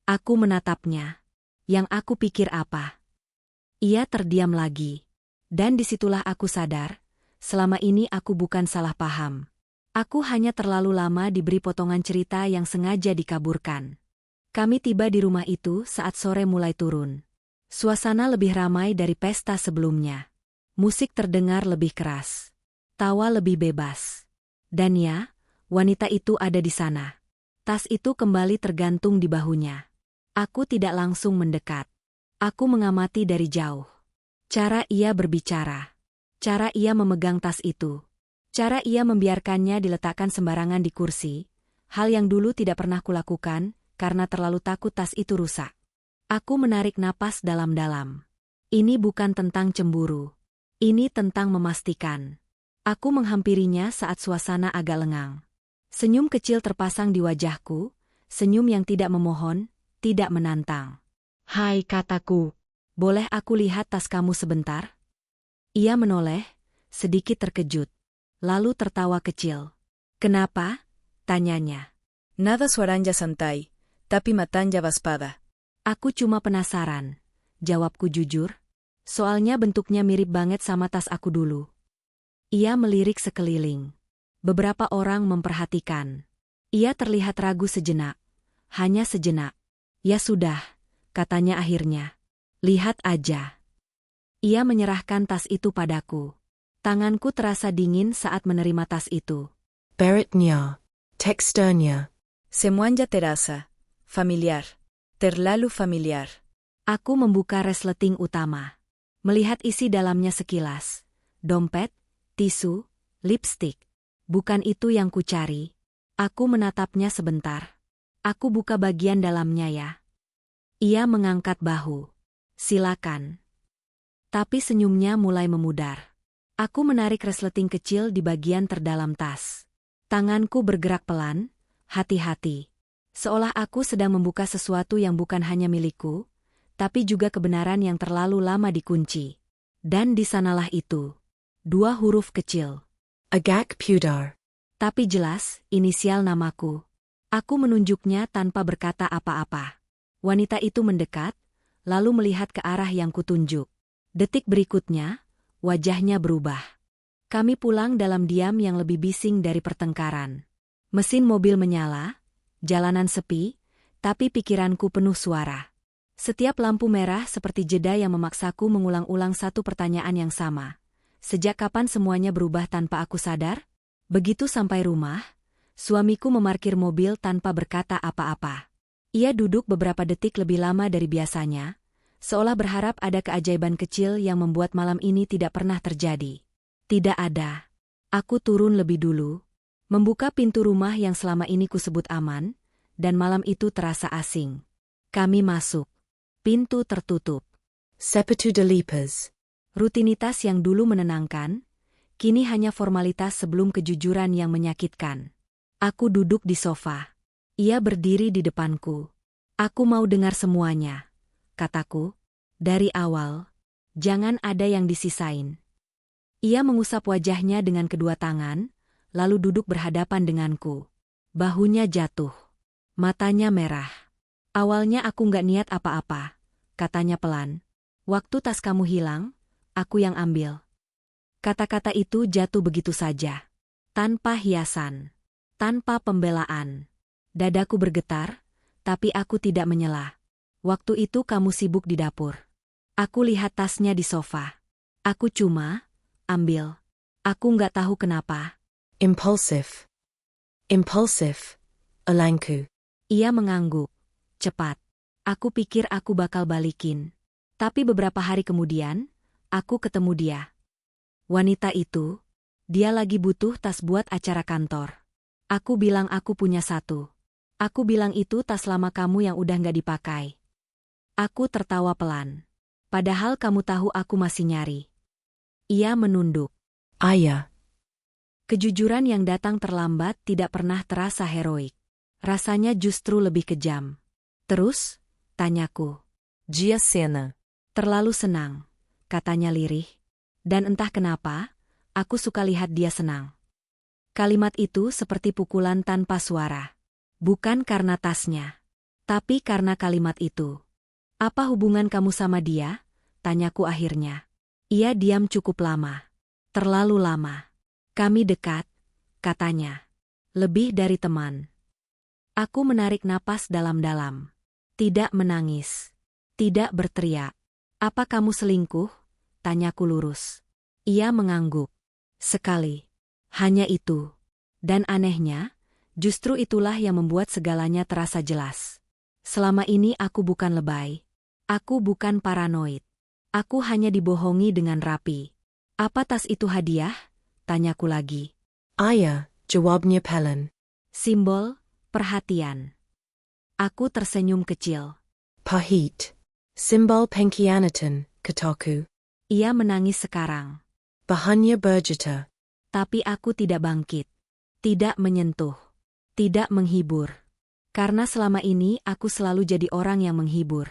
Aku menatapnya. "Yang aku pikir apa?" Ia terdiam lagi. Dan disitulah aku sadar, selama ini aku bukan salah paham. Aku hanya terlalu lama diberi potongan cerita yang sengaja dikaburkan. Kami tiba di rumah itu saat sore mulai turun. Suasana lebih ramai dari pesta sebelumnya. Musik terdengar lebih keras. Tawa lebih bebas. Dan ya, wanita itu ada di sana. Tas itu kembali tergantung di bahunya. Aku tidak langsung mendekat. Aku mengamati dari jauh. Cara ia berbicara. Cara ia memegang tas itu. Cara ia membiarkannya diletakkan sembarangan di kursi. Hal yang dulu tidak pernah kulakukan, karena terlalu takut tas itu rusak. Aku menarik napas dalam-dalam. Ini bukan tentang cemburu. Ini tentang memastikan. Aku menghampirinya saat suasana agak lengang. Senyum kecil terpasang di wajahku, senyum yang tidak memohon, tidak menantang. "Hai," kataku. "Boleh aku lihat tas kamu sebentar?" Ia menoleh, sedikit terkejut. Lalu tertawa kecil. "Kenapa?" tanyanya. Nada Suaranja santai, tapi matanya waspada. "Aku cuma penasaran," jawabku jujur. "Soalnya bentuknya mirip banget sama tas aku dulu." Ia melirik sekeliling. Beberapa orang memperhatikan. Ia terlihat ragu sejenak. Hanya sejenak. "Ya sudah," katanya akhirnya. "Lihat aja." Ia menyerahkan tas itu padaku. Tanganku terasa dingin saat menerima tas itu. Beretnya. Texturnya. Semuanya terasa familiar. Terlalu familiar. Aku membuka resleting utama. Melihat isi dalamnya sekilas. Dompet, tisu, lipstik. Bukan itu yang kucari. Aku menatapnya sebentar. "Aku buka bagian dalamnya ya." Ia mengangkat bahu. "Silakan." Tapi senyumnya mulai memudar. Aku menarik resleting kecil di bagian terdalam tas. Tanganku bergerak pelan, hati-hati. Seolah aku sedang membuka sesuatu yang bukan hanya milikku, tapi juga kebenaran yang terlalu lama dikunci. Dan di sanalah itu. 2 huruf kecil. Agak Pudar. Tapi jelas, inisial namaku. Aku menunjuknya tanpa berkata apa-apa. Wanita itu mendekat, lalu melihat ke arah yang kutunjuk. Detik berikutnya, wajahnya berubah. Kami pulang dalam diam yang lebih bising dari pertengkaran. Mesin mobil menyala, jalanan sepi, tapi pikiranku penuh suara. Setiap lampu merah seperti jeda yang memaksaku mengulang-ulang satu pertanyaan yang sama. Sejak kapan semuanya berubah tanpa aku sadar? Begitu sampai rumah, suamiku memarkir mobil tanpa berkata apa-apa. Ia duduk beberapa detik lebih lama dari biasanya, seolah berharap ada keajaiban kecil yang membuat malam ini tidak pernah terjadi. Tidak ada. Aku turun lebih dulu, membuka pintu rumah yang selama ini kusebut aman, dan malam itu terasa asing. Kami masuk. Pintu tertutup. Seperti Delipas. Rutinitas yang dulu menenangkan, kini hanya formalitas sebelum kejujuran yang menyakitkan. Aku duduk di sofa. Ia berdiri di depanku. "Aku mau dengar semuanya," kataku. "Dari awal. Jangan ada yang disisain." Ia mengusap wajahnya dengan kedua tangan, lalu duduk berhadapan denganku. Bahunya jatuh. Matanya merah. "Awalnya aku nggak niat apa-apa," katanya pelan. "Waktu tas kamu hilang, aku yang ambil." Kata-kata itu jatuh begitu saja. Tanpa hiasan. Tanpa pembelaan. Dadaku bergetar, tapi aku tidak menyela. "Waktu itu kamu sibuk di dapur." Aku lihat tasnya di sofa. "Aku cuma ambil. Aku nggak tahu kenapa." Impulsif. Impulsif. Alangku. Ia mengangguk. Cepat. Aku pikir aku bakal balikin. Tapi beberapa hari kemudian, aku ketemu dia. Wanita itu, dia lagi butuh tas buat acara kantor. Aku bilang aku punya satu. Aku bilang itu tas lama kamu yang udah nggak dipakai. Aku tertawa pelan. "Padahal kamu tahu aku masih nyari." Ia menunduk. Ayah. Kejujuran yang datang terlambat tidak pernah terasa heroik. Rasanya justru lebih kejam. "Terus?" tanyaku. Gia Sena. "Terlalu senang," katanya lirih. Dan entah kenapa, aku suka lihat dia senang. Kalimat itu seperti pukulan tanpa suara. Bukan karena tasnya, tapi karena kalimat itu. "Apa hubungan kamu sama dia?" tanyaku akhirnya. Ia diam cukup lama. "Terlalu lama. Kami dekat," katanya. "Lebih dari teman." Aku menarik napas dalam-dalam. Tidak menangis. Tidak berteriak. "Apa kamu selingkuh?" tanyaku lurus. Ia mengangguk. "Sekali. Hanya itu." Dan anehnya, Justru itulah yang membuat segalanya terasa jelas. Selama ini aku bukan lebay. Aku bukan paranoid. Aku hanya dibohongi dengan rapi. Apa tas itu hadiah? Tanyaku lagi. Ayah, jawabnya pelan. Simbol perhatian. Aku tersenyum kecil. Pahit. Simbol pengkhianatan, kataku. Ia menangis sekarang. Bahannya berjuta. Tapi aku tidak bangkit. Tidak menyentuh. Tidak menghibur. Karena selama ini aku selalu jadi orang yang menghibur.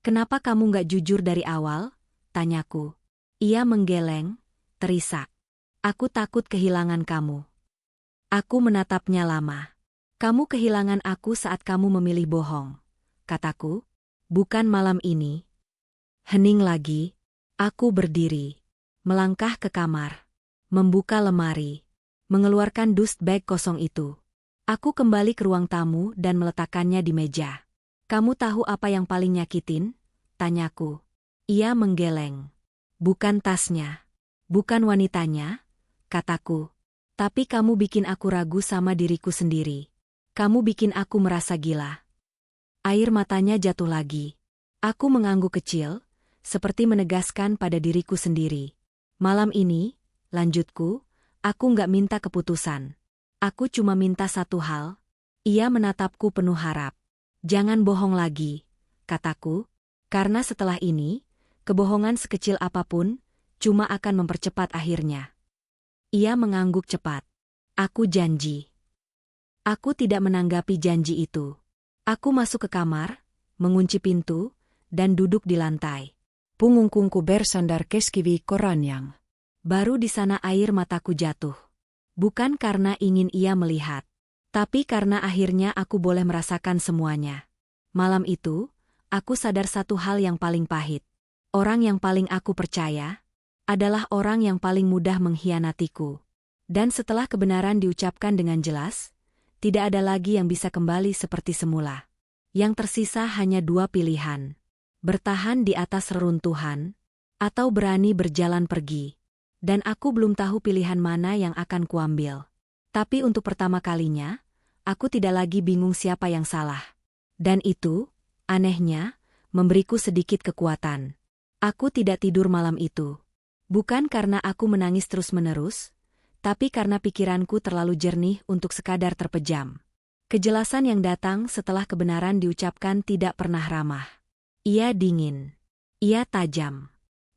Kenapa kamu gak jujur dari awal? Tanyaku. Ia menggeleng, terisak. Aku takut kehilangan kamu. Aku menatapnya lama. Kamu kehilangan aku saat kamu memilih bohong. Kataku. Bukan malam ini. Hening lagi. Aku berdiri. Melangkah ke kamar. Membuka lemari. Mengeluarkan dust bag kosong itu. Aku kembali ke ruang tamu dan meletakkannya di meja. Kamu tahu apa yang paling nyakitin? Tanyaku. Ia menggeleng. Bukan tasnya. Bukan wanitanya, kataku. Tapi kamu bikin aku ragu sama diriku sendiri. Kamu bikin aku merasa gila. Air matanya jatuh lagi. Aku mengangguk kecil, seperti menegaskan pada diriku sendiri. Malam ini, lanjutku, aku nggak minta keputusan. Aku cuma minta satu hal. Ia menatapku penuh harap. Jangan bohong lagi, kataku, karena setelah ini, kebohongan sekecil apapun, cuma akan mempercepat akhirnya. Ia mengangguk cepat. Aku janji. Aku tidak menanggapi janji itu. Aku masuk ke kamar, mengunci pintu, dan duduk di lantai. Pungungku bersandar keskiviikko ranjang. Baru di sana air mataku jatuh. Bukan karena ingin ia melihat, tapi karena akhirnya aku boleh merasakan semuanya. Malam itu, aku sadar satu hal yang paling pahit. Orang yang paling aku percaya adalah orang yang paling mudah mengkhianatiku. Dan setelah kebenaran diucapkan dengan jelas, tidak ada lagi yang bisa kembali seperti semula. Yang tersisa hanya dua pilihan. Bertahan di atas reruntuhan, atau berani berjalan pergi. Dan aku belum tahu pilihan mana yang akan kuambil. Tapi untuk pertama kalinya, aku tidak lagi bingung siapa yang salah. Dan itu, anehnya, memberiku sedikit kekuatan. Aku tidak tidur malam itu. Bukan karena aku menangis terus-menerus, tapi karena pikiranku terlalu jernih untuk sekadar terpejam. Kejelasan yang datang setelah kebenaran diucapkan tidak pernah ramah. Ia dingin. Ia tajam.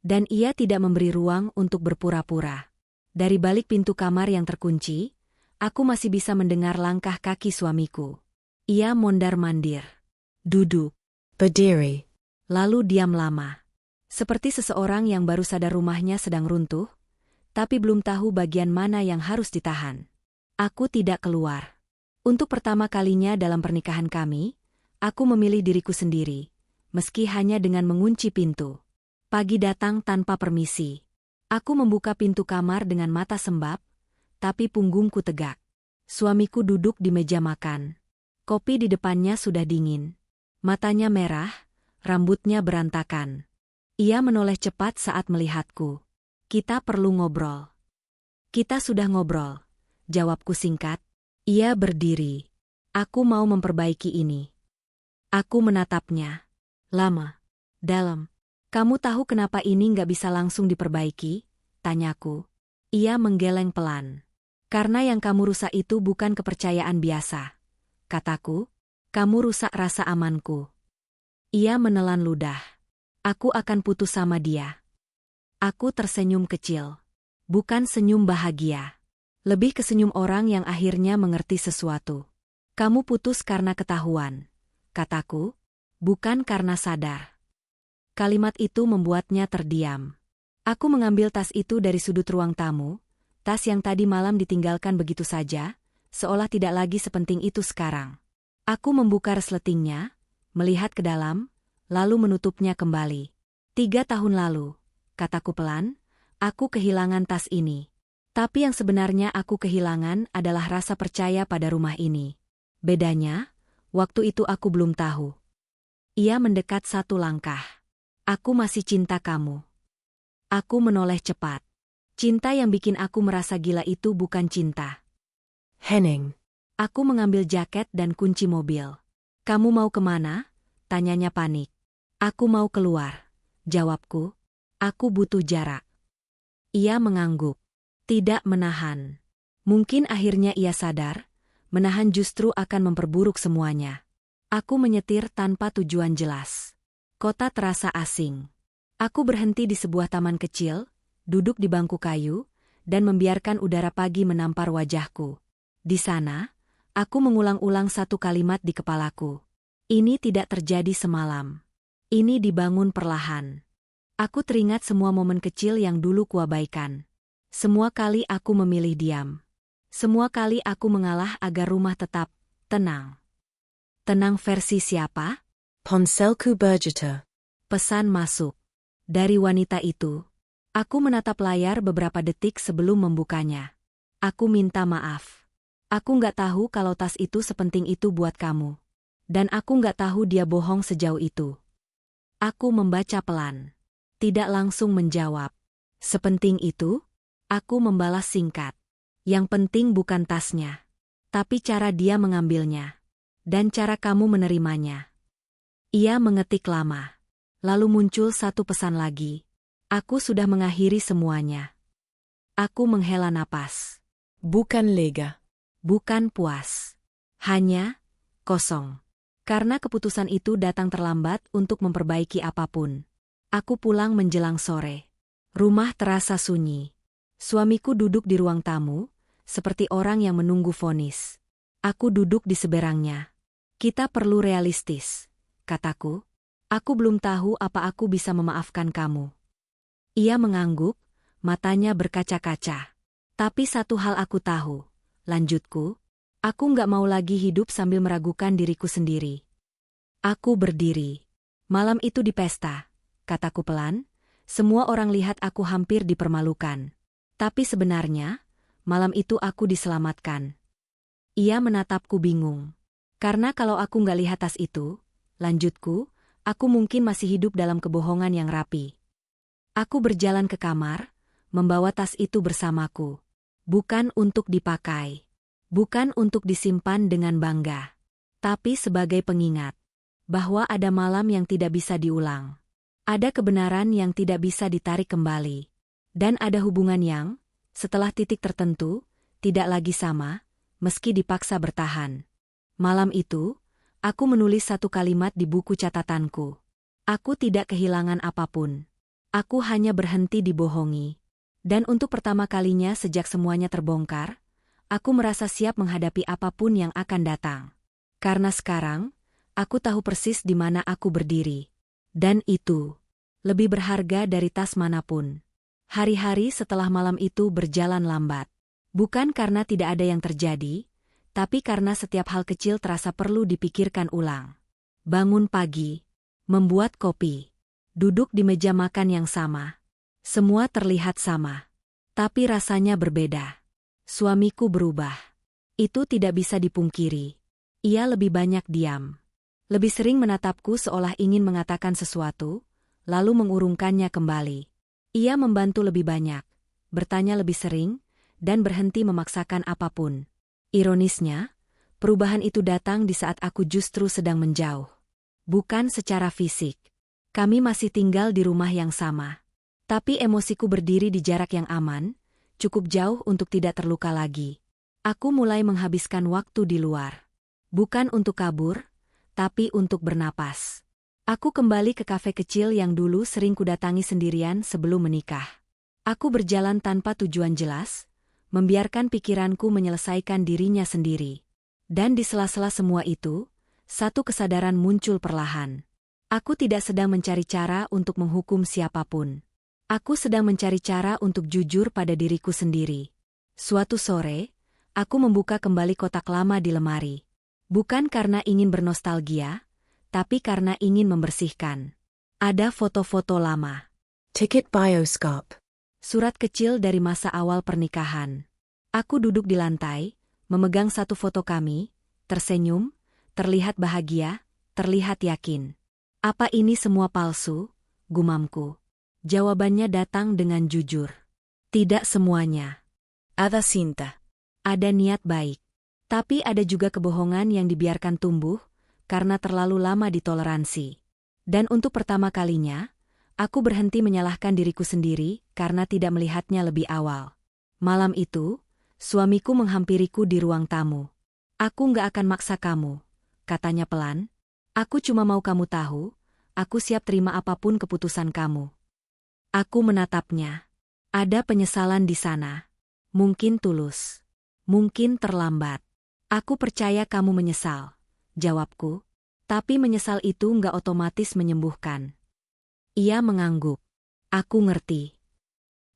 Dan ia tidak memberi ruang untuk berpura-pura. Dari balik pintu kamar yang terkunci, aku masih bisa mendengar langkah kaki suamiku. Ia mondar-mandir. Duduk. Berdiri. Lalu diam lama. Seperti seseorang yang baru sadar rumahnya sedang runtuh, tapi belum tahu bagian mana yang harus ditahan. Aku tidak keluar. Untuk pertama kalinya dalam pernikahan kami, aku memilih diriku sendiri, meski hanya dengan mengunci pintu. Pagi datang tanpa permisi. Aku membuka pintu kamar dengan mata sembab, tapi punggungku tegak. Suamiku duduk di meja makan. Kopi di depannya sudah dingin. Matanya merah, rambutnya berantakan. Ia menoleh cepat saat melihatku. Kita perlu ngobrol. Kita sudah ngobrol. Jawabku singkat. Ia berdiri. Aku mau memperbaiki ini. Aku menatapnya. Lama. Dalam. Kamu tahu kenapa ini nggak bisa langsung diperbaiki? Tanyaku. Ia menggeleng pelan. Karena yang kamu rusak itu bukan kepercayaan biasa. Kataku. Kamu rusak rasa amanku. Ia menelan ludah. Aku akan putus sama dia. Aku tersenyum kecil. Bukan senyum bahagia. Lebih ke senyum orang yang akhirnya mengerti sesuatu. Kamu putus karena ketahuan. Kataku. Bukan karena sadar. Kalimat itu membuatnya terdiam. Aku mengambil tas itu dari sudut ruang tamu, tas yang tadi malam ditinggalkan begitu saja, seolah tidak lagi sepenting itu sekarang. Aku membuka resletingnya, melihat ke dalam, lalu menutupnya kembali. 3 tahun lalu, kataku pelan, aku kehilangan tas ini. Tapi yang sebenarnya aku kehilangan adalah rasa percaya pada rumah ini. Bedanya, waktu itu aku belum tahu. Ia mendekat 1 langkah. Aku masih cinta kamu. Aku menoleh cepat. Cinta yang bikin aku merasa gila itu bukan cinta. Henning. Aku mengambil jaket dan kunci mobil. Kamu mau kemana? Tanyanya panik. Aku mau keluar, jawabku. Aku butuh jarak. Ia mengangguk. Tidak menahan. Mungkin akhirnya ia sadar, menahan justru akan memperburuk semuanya. Aku menyetir tanpa tujuan jelas. Kota terasa asing. Aku berhenti di sebuah taman kecil, duduk di bangku kayu, dan membiarkan udara pagi menampar wajahku. Di sana, aku mengulang-ulang satu kalimat di kepalaku. Ini tidak terjadi semalam. Ini dibangun perlahan. Aku teringat semua momen kecil yang dulu kuabaikan. Semua kali aku memilih diam. Semua kali aku mengalah agar rumah tetap tenang. Tenang versi siapa? Ponselku Bergeta. Pesan masuk. Dari wanita itu. Aku menatap layar beberapa detik sebelum membukanya. Aku minta maaf. Aku nggak tahu kalau tas itu sepenting itu buat kamu. Dan aku nggak tahu dia bohong sejauh itu. Aku membaca pelan. Tidak langsung menjawab. Sepenting itu? Aku membalas singkat. Yang penting bukan tasnya. Tapi cara dia mengambilnya. Dan cara kamu menerimanya. Ia mengetik lama. Lalu muncul satu pesan lagi. Aku sudah mengakhiri semuanya. Aku menghela napas. Bukan lega. Bukan puas. Hanya kosong. Karena keputusan itu datang terlambat untuk memperbaiki apapun. Aku pulang menjelang sore. Rumah terasa sunyi. Suamiku duduk di ruang tamu, seperti orang yang menunggu vonis. Aku duduk di seberangnya. Kita perlu realistis, kataku. Aku belum tahu apa aku bisa memaafkan kamu. Ia mengangguk, matanya berkaca-kaca. Tapi satu hal aku tahu, lanjutku. Aku nggak mau lagi hidup sambil meragukan diriku sendiri. Aku berdiri. Malam itu di pesta, kataku pelan. Semua orang lihat aku hampir dipermalukan. Tapi sebenarnya, malam itu aku diselamatkan. Ia menatapku bingung. Karena kalau aku nggak lihat tas itu, lanjutku, aku mungkin masih hidup dalam kebohongan yang rapi. Aku berjalan ke kamar, membawa tas itu bersamaku. Bukan untuk dipakai. Bukan untuk disimpan dengan bangga. Tapi sebagai pengingat. Bahwa ada malam yang tidak bisa diulang. Ada kebenaran yang tidak bisa ditarik kembali. Dan ada hubungan yang, setelah titik tertentu, tidak lagi sama, meski dipaksa bertahan. Malam itu, aku menulis satu kalimat di buku catatanku. Aku tidak kehilangan apapun. Aku hanya berhenti dibohongi. Dan untuk pertama kalinya sejak semuanya terbongkar, aku merasa siap menghadapi apapun yang akan datang. Karena sekarang, aku tahu persis di mana aku berdiri. Dan itu lebih berharga dari tas manapun. Hari-hari setelah malam itu berjalan lambat. Bukan karena tidak ada yang terjadi, tapi karena setiap hal kecil terasa perlu dipikirkan ulang. Bangun pagi, membuat kopi, duduk di meja makan yang sama. Semua terlihat sama, tapi rasanya berbeda. Suamiku berubah. Itu tidak bisa dipungkiri. Ia lebih banyak diam. Lebih sering menatapku seolah ingin mengatakan sesuatu, lalu mengurungkannya kembali. Ia membantu lebih banyak, bertanya lebih sering, dan berhenti memaksakan apapun. Ironisnya, perubahan itu datang di saat aku justru sedang menjauh. Bukan secara fisik. Kami masih tinggal di rumah yang sama. Tapi emosiku berdiri di jarak yang aman, cukup jauh untuk tidak terluka lagi. Aku mulai menghabiskan waktu di luar. Bukan untuk kabur, tapi untuk bernapas. Aku kembali ke kafe kecil yang dulu sering kudatangi sendirian sebelum menikah. Aku berjalan tanpa tujuan jelas, membiarkan pikiranku menyelesaikan dirinya sendiri. Dan di sela-sela semua itu, satu kesadaran muncul perlahan. Aku tidak sedang mencari cara untuk menghukum siapapun. Aku sedang mencari cara untuk jujur pada diriku sendiri. Suatu sore, aku membuka kembali kotak lama di lemari. Bukan karena ingin bernostalgia, tapi karena ingin membersihkan. Ada foto-foto lama. Ticket bioscope. Surat kecil dari masa awal pernikahan. Aku duduk di lantai, memegang satu foto kami, tersenyum, terlihat bahagia, terlihat yakin. Apa ini semua palsu? Gumamku. Jawabannya datang dengan jujur. Tidak semuanya. Ada cinta. Ada niat baik. Tapi ada juga kebohongan yang dibiarkan tumbuh karena terlalu lama ditoleransi. Dan untuk pertama kalinya, aku berhenti menyalahkan diriku sendiri karena tidak melihatnya lebih awal. Malam itu, suamiku menghampiriku di ruang tamu. Aku nggak akan maksa kamu, katanya pelan. Aku cuma mau kamu tahu, aku siap terima apapun keputusan kamu. Aku menatapnya. Ada penyesalan di sana. Mungkin tulus. Mungkin terlambat. Aku percaya kamu menyesal, jawabku. Tapi menyesal itu nggak otomatis menyembuhkan. Ia mengangguk. Aku ngerti.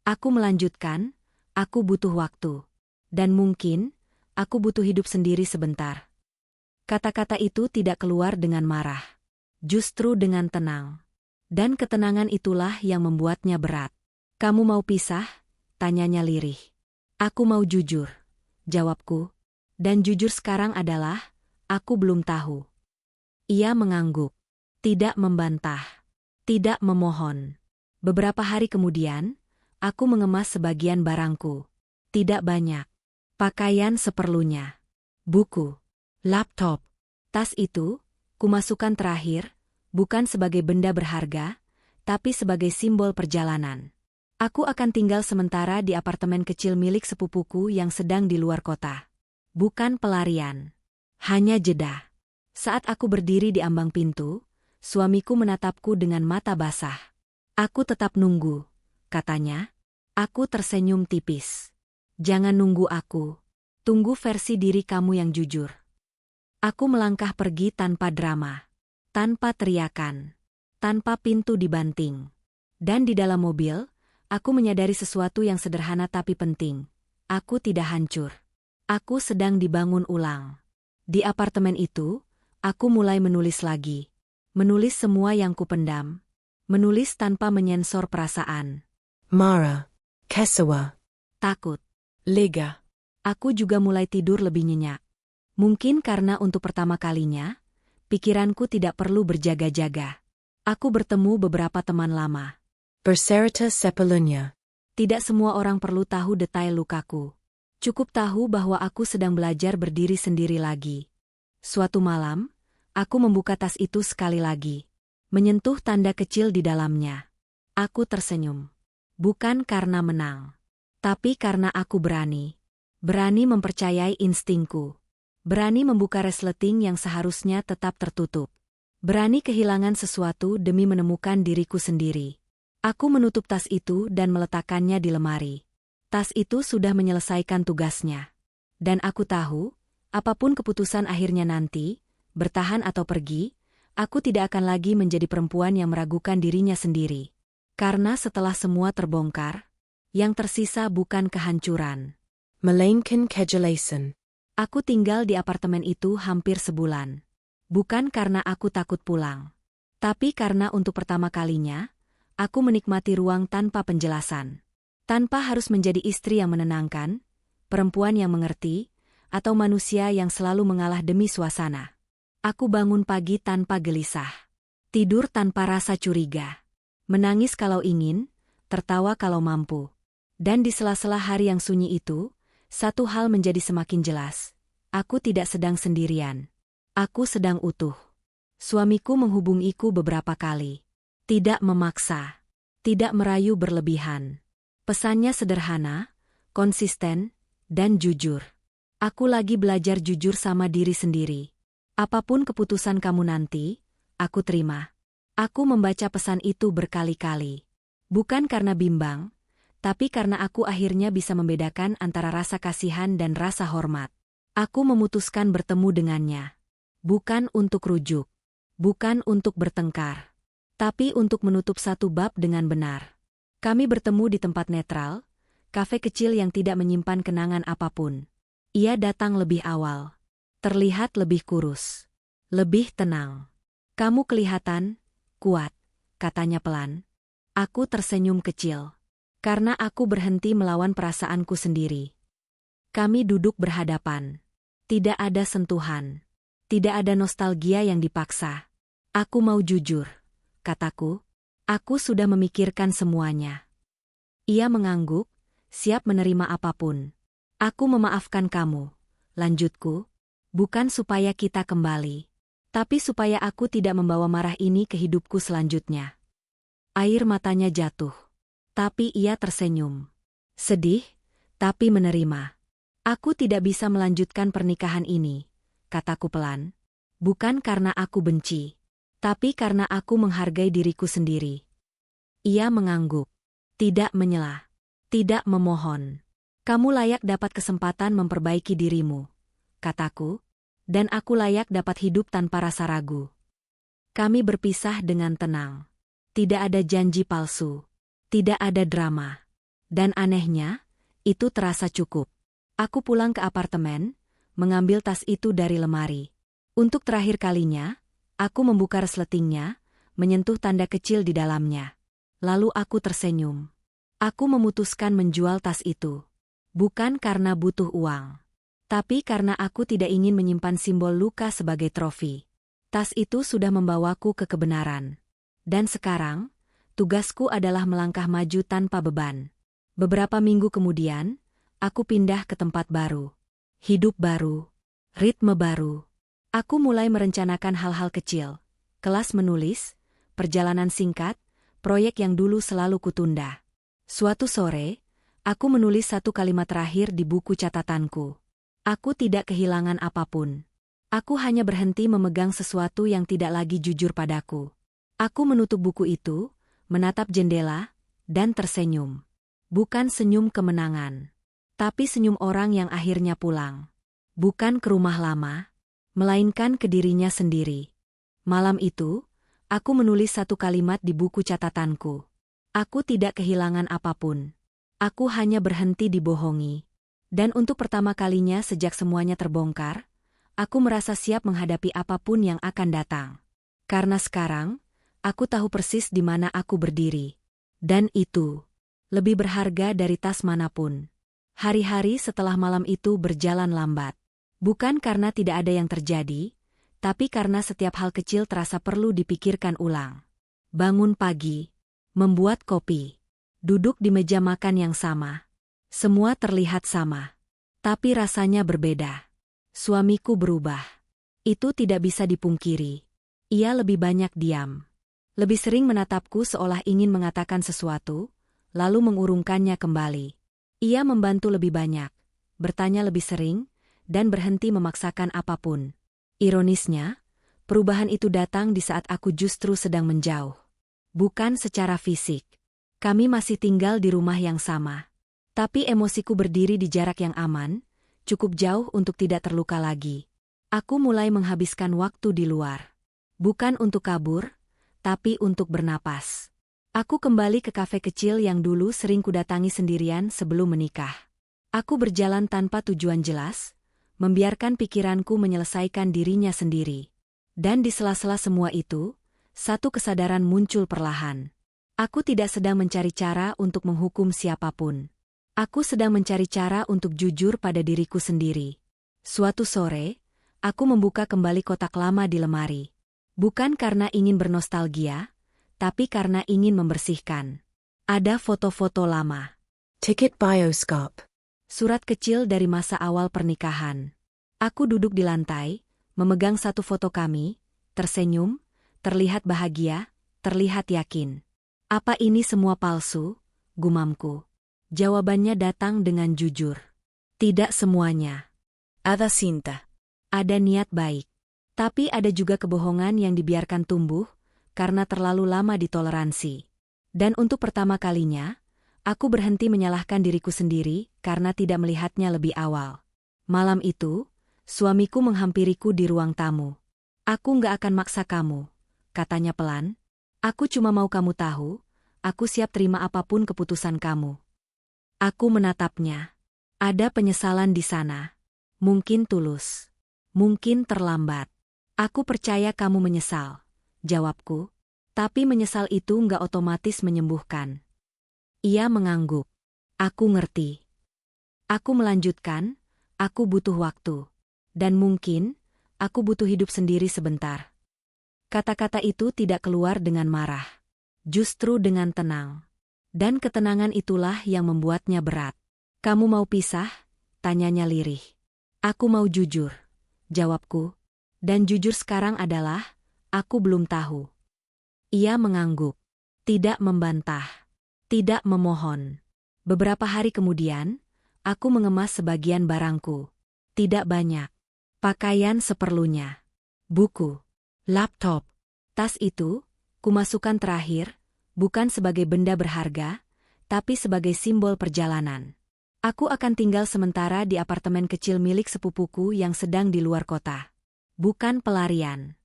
Aku melanjutkan, aku butuh waktu. Dan mungkin, aku butuh hidup sendiri sebentar. Kata-kata itu tidak keluar dengan marah. Justru dengan tenang. Dan ketenangan itulah yang membuatnya berat. Kamu mau pisah? Tanyanya lirih. Aku mau jujur, jawabku. Dan jujur sekarang adalah, aku belum tahu. Ia mengangguk. Tidak membantah. Tidak memohon. Beberapa hari kemudian, aku mengemas sebagian barangku. Tidak banyak. Pakaian seperlunya. Buku. Laptop. Tas itu, kumasukkan terakhir, bukan sebagai benda berharga, tapi sebagai simbol perjalanan. Aku akan tinggal sementara di apartemen kecil milik sepupuku yang sedang di luar kota. Bukan pelarian. Hanya jeda. Saat aku berdiri di ambang pintu, suamiku menatapku dengan mata basah. Aku tetap nunggu, katanya. Aku tersenyum tipis. Jangan nunggu aku. Tunggu versi diri kamu yang jujur. Aku melangkah pergi tanpa drama. Tanpa teriakan. Tanpa pintu dibanting. Dan di dalam mobil, aku menyadari sesuatu yang sederhana tapi penting. Aku tidak hancur. Aku sedang dibangun ulang. Di apartemen itu, aku mulai menulis lagi. Menulis semua yang kupendam. Menulis tanpa menyensor perasaan. Marah. Kesawa. Takut. Lega. Aku juga mulai tidur lebih nyenyak. Mungkin karena untuk pertama kalinya, pikiranku tidak perlu berjaga-jaga. Aku bertemu beberapa teman lama. Berserta sepelunya. Tidak semua orang perlu tahu detail lukaku. Cukup tahu bahwa aku sedang belajar berdiri sendiri lagi. Suatu malam, aku membuka tas itu sekali lagi. Menyentuh tanda kecil di dalamnya. Aku tersenyum. Bukan karena menang. Tapi karena aku berani. Berani mempercayai instingku. Berani membuka resleting yang seharusnya tetap tertutup. Berani kehilangan sesuatu demi menemukan diriku sendiri. Aku menutup tas itu dan meletakkannya di lemari. Tas itu sudah menyelesaikan tugasnya. Dan aku tahu, apapun keputusan akhirnya nanti, bertahan atau pergi, aku tidak akan lagi menjadi perempuan yang meragukan dirinya sendiri. Karena setelah semua terbongkar, yang tersisa bukan kehancuran. Melainkan kejelasan. Aku tinggal di apartemen itu hampir sebulan. Bukan karena aku takut pulang. Tapi karena untuk pertama kalinya, aku menikmati ruang tanpa penjelasan. Tanpa harus menjadi istri yang menenangkan, perempuan yang mengerti, atau manusia yang selalu mengalah demi suasana. Aku bangun pagi tanpa gelisah. Tidur tanpa rasa curiga. Menangis kalau ingin, tertawa kalau mampu. Dan di sela-sela hari yang sunyi itu, satu hal menjadi semakin jelas. Aku tidak sedang sendirian. Aku sedang utuh. Suamiku menghubungiku beberapa kali. Tidak memaksa. Tidak merayu berlebihan. Pesannya sederhana, konsisten, dan jujur. Aku lagi belajar jujur sama diri sendiri. Apapun keputusan kamu nanti, aku terima. Aku membaca pesan itu berkali-kali. Bukan karena bimbang, tapi karena aku akhirnya bisa membedakan antara rasa kasihan dan rasa hormat. Aku memutuskan bertemu dengannya. Bukan untuk rujuk. Bukan untuk bertengkar. Tapi untuk menutup satu bab dengan benar. Kami bertemu di tempat netral, kafe kecil yang tidak menyimpan kenangan apapun. Ia datang lebih awal. Terlihat lebih kurus. Lebih tenang. Kamu kelihatan kuat, katanya pelan. Aku tersenyum kecil. Karena aku berhenti melawan perasaanku sendiri. Kami duduk berhadapan. Tidak ada sentuhan. Tidak ada nostalgia yang dipaksa. Aku mau jujur, kataku. Aku sudah memikirkan semuanya. Ia mengangguk, siap menerima apapun. Aku memaafkan kamu. lanjutku. Bukan supaya kita kembali. Tapi supaya aku tidak membawa marah ini ke hidupku selanjutnya. Air matanya jatuh. Tapi ia tersenyum. Sedih, tapi menerima. Aku tidak bisa melanjutkan pernikahan ini, kataku pelan. Bukan karena aku benci. Tapi karena aku menghargai diriku sendiri. Ia mengangguk. Tidak menyela. Tidak memohon. Kamu layak dapat kesempatan memperbaiki dirimu, kataku, dan aku layak dapat hidup tanpa rasa ragu. Kami berpisah dengan tenang. Tidak ada janji palsu. Tidak ada drama. Dan anehnya, itu terasa cukup. Aku pulang ke apartemen, mengambil tas itu dari lemari. Untuk terakhir kalinya, aku membuka resletingnya, menyentuh tanda kecil di dalamnya. Lalu aku tersenyum. Aku memutuskan menjual tas itu. Bukan karena butuh uang. Tapi karena aku tidak ingin menyimpan simbol luka sebagai trofi. Tas itu sudah membawaku ke kebenaran. Dan sekarang, tugasku adalah melangkah maju tanpa beban. Beberapa minggu kemudian, aku pindah ke tempat baru. Hidup baru. Ritme baru. Aku mulai merencanakan hal-hal kecil. Kelas menulis, perjalanan singkat, proyek yang dulu selalu kutunda. Suatu sore, aku menulis satu kalimat terakhir di buku catatanku. Aku tidak kehilangan apapun. Aku hanya berhenti memegang sesuatu yang tidak lagi jujur padaku. Aku menutup buku itu, menatap jendela, dan tersenyum. Bukan senyum kemenangan, tapi senyum orang yang akhirnya pulang. Bukan ke rumah lama, melainkan ke dirinya sendiri. Malam itu, aku menulis satu kalimat di buku catatanku. Aku tidak kehilangan apapun. Aku hanya berhenti dibohongi. Dan untuk pertama kalinya sejak semuanya terbongkar, aku merasa siap menghadapi apapun yang akan datang. Karena sekarang, aku tahu persis di mana aku berdiri. Dan itu lebih berharga dari tas manapun. Hari-hari setelah malam itu berjalan lambat. Bukan karena tidak ada yang terjadi, tapi karena setiap hal kecil terasa perlu dipikirkan ulang. Bangun pagi, membuat kopi. Duduk di meja makan yang sama. Semua terlihat sama. Tapi rasanya berbeda. Suamiku berubah. Itu tidak bisa dipungkiri. Ia lebih banyak diam. Lebih sering menatapku seolah ingin mengatakan sesuatu, lalu mengurungkannya kembali. Ia membantu lebih banyak, bertanya lebih sering, dan berhenti memaksakan apapun. Ironisnya, perubahan itu datang di saat aku justru sedang menjauh. Bukan secara fisik. Kami masih tinggal di rumah yang sama. Tapi emosiku berdiri di jarak yang aman, cukup jauh untuk tidak terluka lagi. Aku mulai menghabiskan waktu di luar. Bukan untuk kabur, tapi untuk bernapas. Aku kembali ke kafe kecil yang dulu sering kudatangi sendirian sebelum menikah. Aku berjalan tanpa tujuan jelas, membiarkan pikiranku menyelesaikan dirinya sendiri. Dan di sela-sela semua itu, satu kesadaran muncul perlahan. Aku tidak sedang mencari cara untuk menghukum siapapun. Aku sedang mencari cara untuk jujur pada diriku sendiri. Suatu sore, aku membuka kembali kotak lama di lemari. Bukan karena ingin bernostalgia, tapi karena ingin membersihkan. Ada foto-foto lama. Ticket bioscope. Surat kecil dari masa awal pernikahan. Aku duduk di lantai, memegang satu foto kami, tersenyum, terlihat bahagia, terlihat yakin. Apa ini semua palsu? Gumamku. Jawabannya datang dengan jujur. Tidak semuanya. Ada cinta. Ada niat baik. Tapi ada juga kebohongan yang dibiarkan tumbuh, karena terlalu lama ditoleransi. Dan untuk pertama kalinya, aku berhenti menyalahkan diriku sendiri karena tidak melihatnya lebih awal. Malam itu, suamiku menghampiriku di ruang tamu. Aku nggak akan maksa kamu, katanya pelan. Aku cuma mau kamu tahu, aku siap terima apapun keputusan kamu. Aku menatapnya. Ada penyesalan di sana. Mungkin tulus. Mungkin terlambat. Aku percaya kamu menyesal, jawabku. Tapi menyesal itu nggak otomatis menyembuhkan. Ia mengangguk. Aku ngerti. Aku melanjutkan, aku butuh waktu. Dan mungkin, aku butuh hidup sendiri sebentar. Kata-kata itu tidak keluar dengan marah. Justru dengan tenang. Dan ketenangan itulah yang membuatnya berat. Kamu mau pisah? Tanyanya lirih. Aku mau jujur, jawabku. Dan jujur sekarang adalah, aku belum tahu. Ia mengangguk. Tidak membantah. Tidak memohon. Beberapa hari kemudian, aku mengemas sebagian barangku. Tidak banyak. Pakaian seperlunya. Buku. Laptop. Tas itu, kumasukkan terakhir, bukan sebagai benda berharga, tapi sebagai simbol perjalanan. Aku akan tinggal sementara di apartemen kecil milik sepupuku yang sedang di luar kota. Bukan pelarian.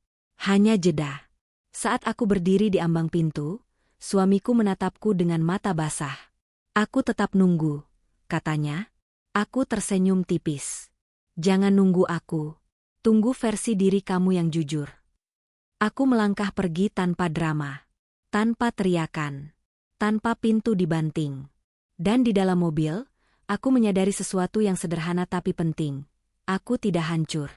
Hanya jeda. Saat aku berdiri di ambang pintu, suamiku menatapku dengan mata basah. Aku tetap nunggu, katanya. Aku tersenyum tipis. Jangan nunggu aku. Tunggu versi diri kamu yang jujur. Aku melangkah pergi tanpa drama. Tanpa teriakan. Tanpa pintu dibanting. Dan di dalam mobil, aku menyadari sesuatu yang sederhana tapi penting. Aku tidak hancur.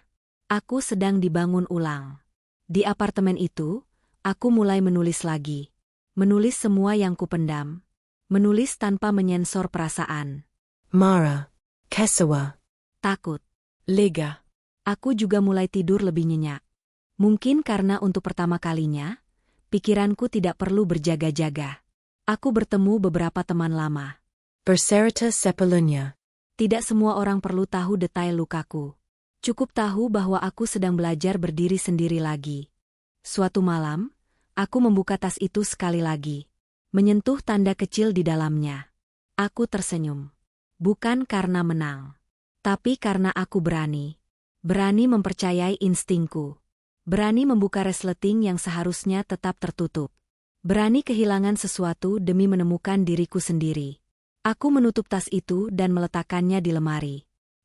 Aku sedang dibangun ulang. Di apartemen itu, aku mulai menulis lagi. Menulis semua yang kupendam. Menulis tanpa menyensor perasaan. Mara. Kesawa. Takut. Lega. Aku juga mulai tidur lebih nyenyak. Mungkin karena untuk pertama kalinya, pikiranku tidak perlu berjaga-jaga. Aku bertemu beberapa teman lama. Berserta sepelunya. Tidak semua orang perlu tahu detail lukaku. Cukup tahu bahwa aku sedang belajar berdiri sendiri lagi. Suatu malam, aku membuka tas itu sekali lagi. Menyentuh tanda kecil di dalamnya. Aku tersenyum. Bukan karena menang. Tapi karena aku berani. Berani mempercayai instingku. Berani membuka resleting yang seharusnya tetap tertutup. Berani kehilangan sesuatu demi menemukan diriku sendiri. Aku menutup tas itu dan meletakkannya di lemari.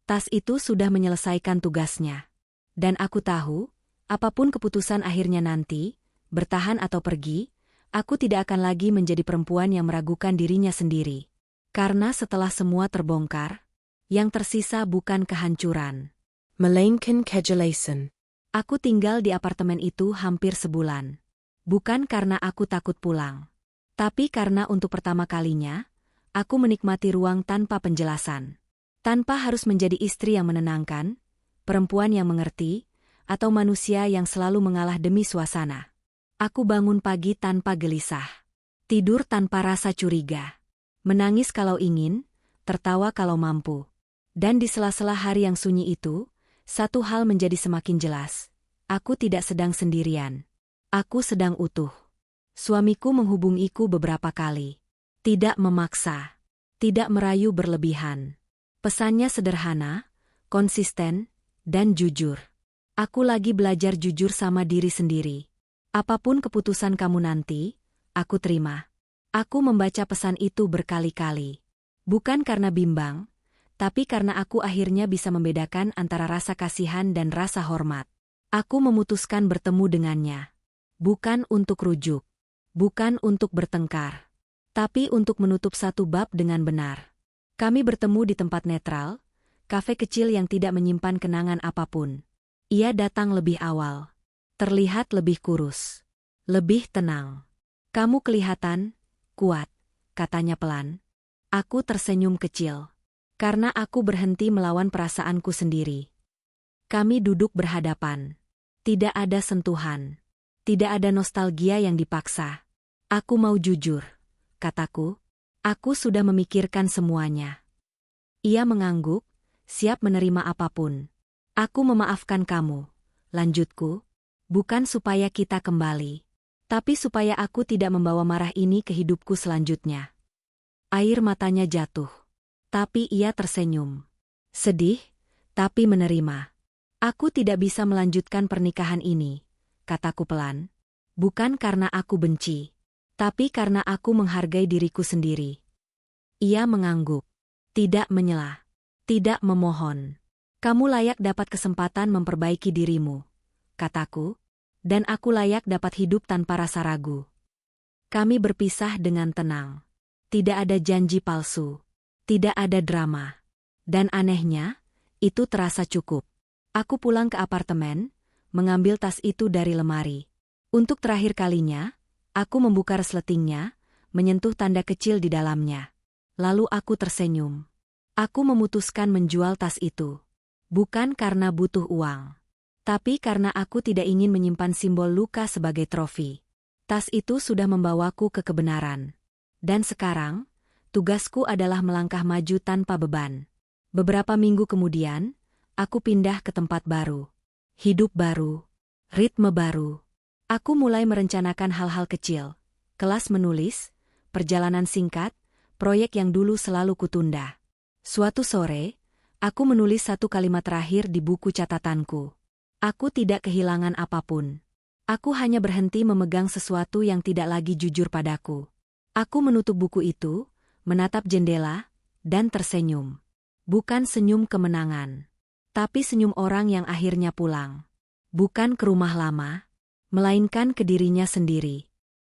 Tas itu sudah menyelesaikan tugasnya. Dan aku tahu, apapun keputusan akhirnya nanti, bertahan atau pergi, aku tidak akan lagi menjadi perempuan yang meragukan dirinya sendiri. Karena setelah semua terbongkar, yang tersisa bukan kehancuran. Melainkan kejelasan. Aku tinggal di apartemen itu hampir sebulan. Bukan karena aku takut pulang. Tapi karena untuk pertama kalinya, aku menikmati ruang tanpa penjelasan. Tanpa harus menjadi istri yang menenangkan, perempuan yang mengerti, atau manusia yang selalu mengalah demi suasana. Aku bangun pagi tanpa gelisah. Tidur tanpa rasa curiga. Menangis kalau ingin, tertawa kalau mampu. Dan di sela-sela hari yang sunyi itu, satu hal menjadi semakin jelas. Aku tidak sedang sendirian. Aku sedang utuh. Suamiku menghubungiku beberapa kali. Tidak memaksa. Tidak merayu berlebihan. Pesannya sederhana, konsisten, dan jujur. Aku lagi belajar jujur sama diri sendiri. Apapun keputusan kamu nanti, aku terima. Aku membaca pesan itu berkali-kali. Bukan karena bimbang, tapi karena aku akhirnya bisa membedakan antara rasa kasihan dan rasa hormat. Aku memutuskan bertemu dengannya. Bukan untuk rujuk. Bukan untuk bertengkar. Tapi untuk menutup satu bab dengan benar. Kami bertemu di tempat netral, kafe kecil yang tidak menyimpan kenangan apapun. Ia datang lebih awal. Terlihat lebih kurus. Lebih tenang. Kamu kelihatan kuat, katanya pelan. Aku tersenyum kecil. Karena aku berhenti melawan perasaanku sendiri. Kami duduk berhadapan. Tidak ada sentuhan. Tidak ada nostalgia yang dipaksa. Aku mau jujur, kataku. Aku sudah memikirkan semuanya. Ia mengangguk, siap menerima apapun. Aku memaafkan kamu, lanjutku. Bukan supaya kita kembali. Tapi supaya aku tidak membawa marah ini ke hidupku selanjutnya. Air matanya jatuh. Tapi ia tersenyum. Sedih, tapi menerima. Aku tidak bisa melanjutkan pernikahan ini, kataku pelan. Bukan karena aku benci, tapi karena aku menghargai diriku sendiri. Ia mengangguk. Tidak menyela. Tidak memohon. Kamu layak dapat kesempatan memperbaiki dirimu, kataku. Dan aku layak dapat hidup tanpa rasa ragu. Kami berpisah dengan tenang. Tidak ada janji palsu. Tidak ada drama. Dan anehnya, itu terasa cukup. Aku pulang ke apartemen, mengambil tas itu dari lemari. Untuk terakhir kalinya, aku membuka resletingnya, menyentuh tanda kecil di dalamnya. Lalu aku tersenyum. Aku memutuskan menjual tas itu. Bukan karena butuh uang. Tapi karena aku tidak ingin menyimpan simbol luka sebagai trofi. Tas itu sudah membawaku ke kebenaran. Dan sekarang, tugasku adalah melangkah maju tanpa beban. Beberapa minggu kemudian, aku pindah ke tempat baru. Hidup baru. Ritme baru. Aku mulai merencanakan hal-hal kecil. Kelas menulis, perjalanan singkat, proyek yang dulu selalu kutunda. Suatu sore, aku menulis satu kalimat terakhir di buku catatanku. Aku tidak kehilangan apapun. Aku hanya berhenti memegang sesuatu yang tidak lagi jujur padaku. Aku menutup buku itu, menatap jendela, dan tersenyum. Bukan senyum kemenangan, tapi senyum orang yang akhirnya pulang. Bukan ke rumah lama, melainkan ke dirinya sendiri.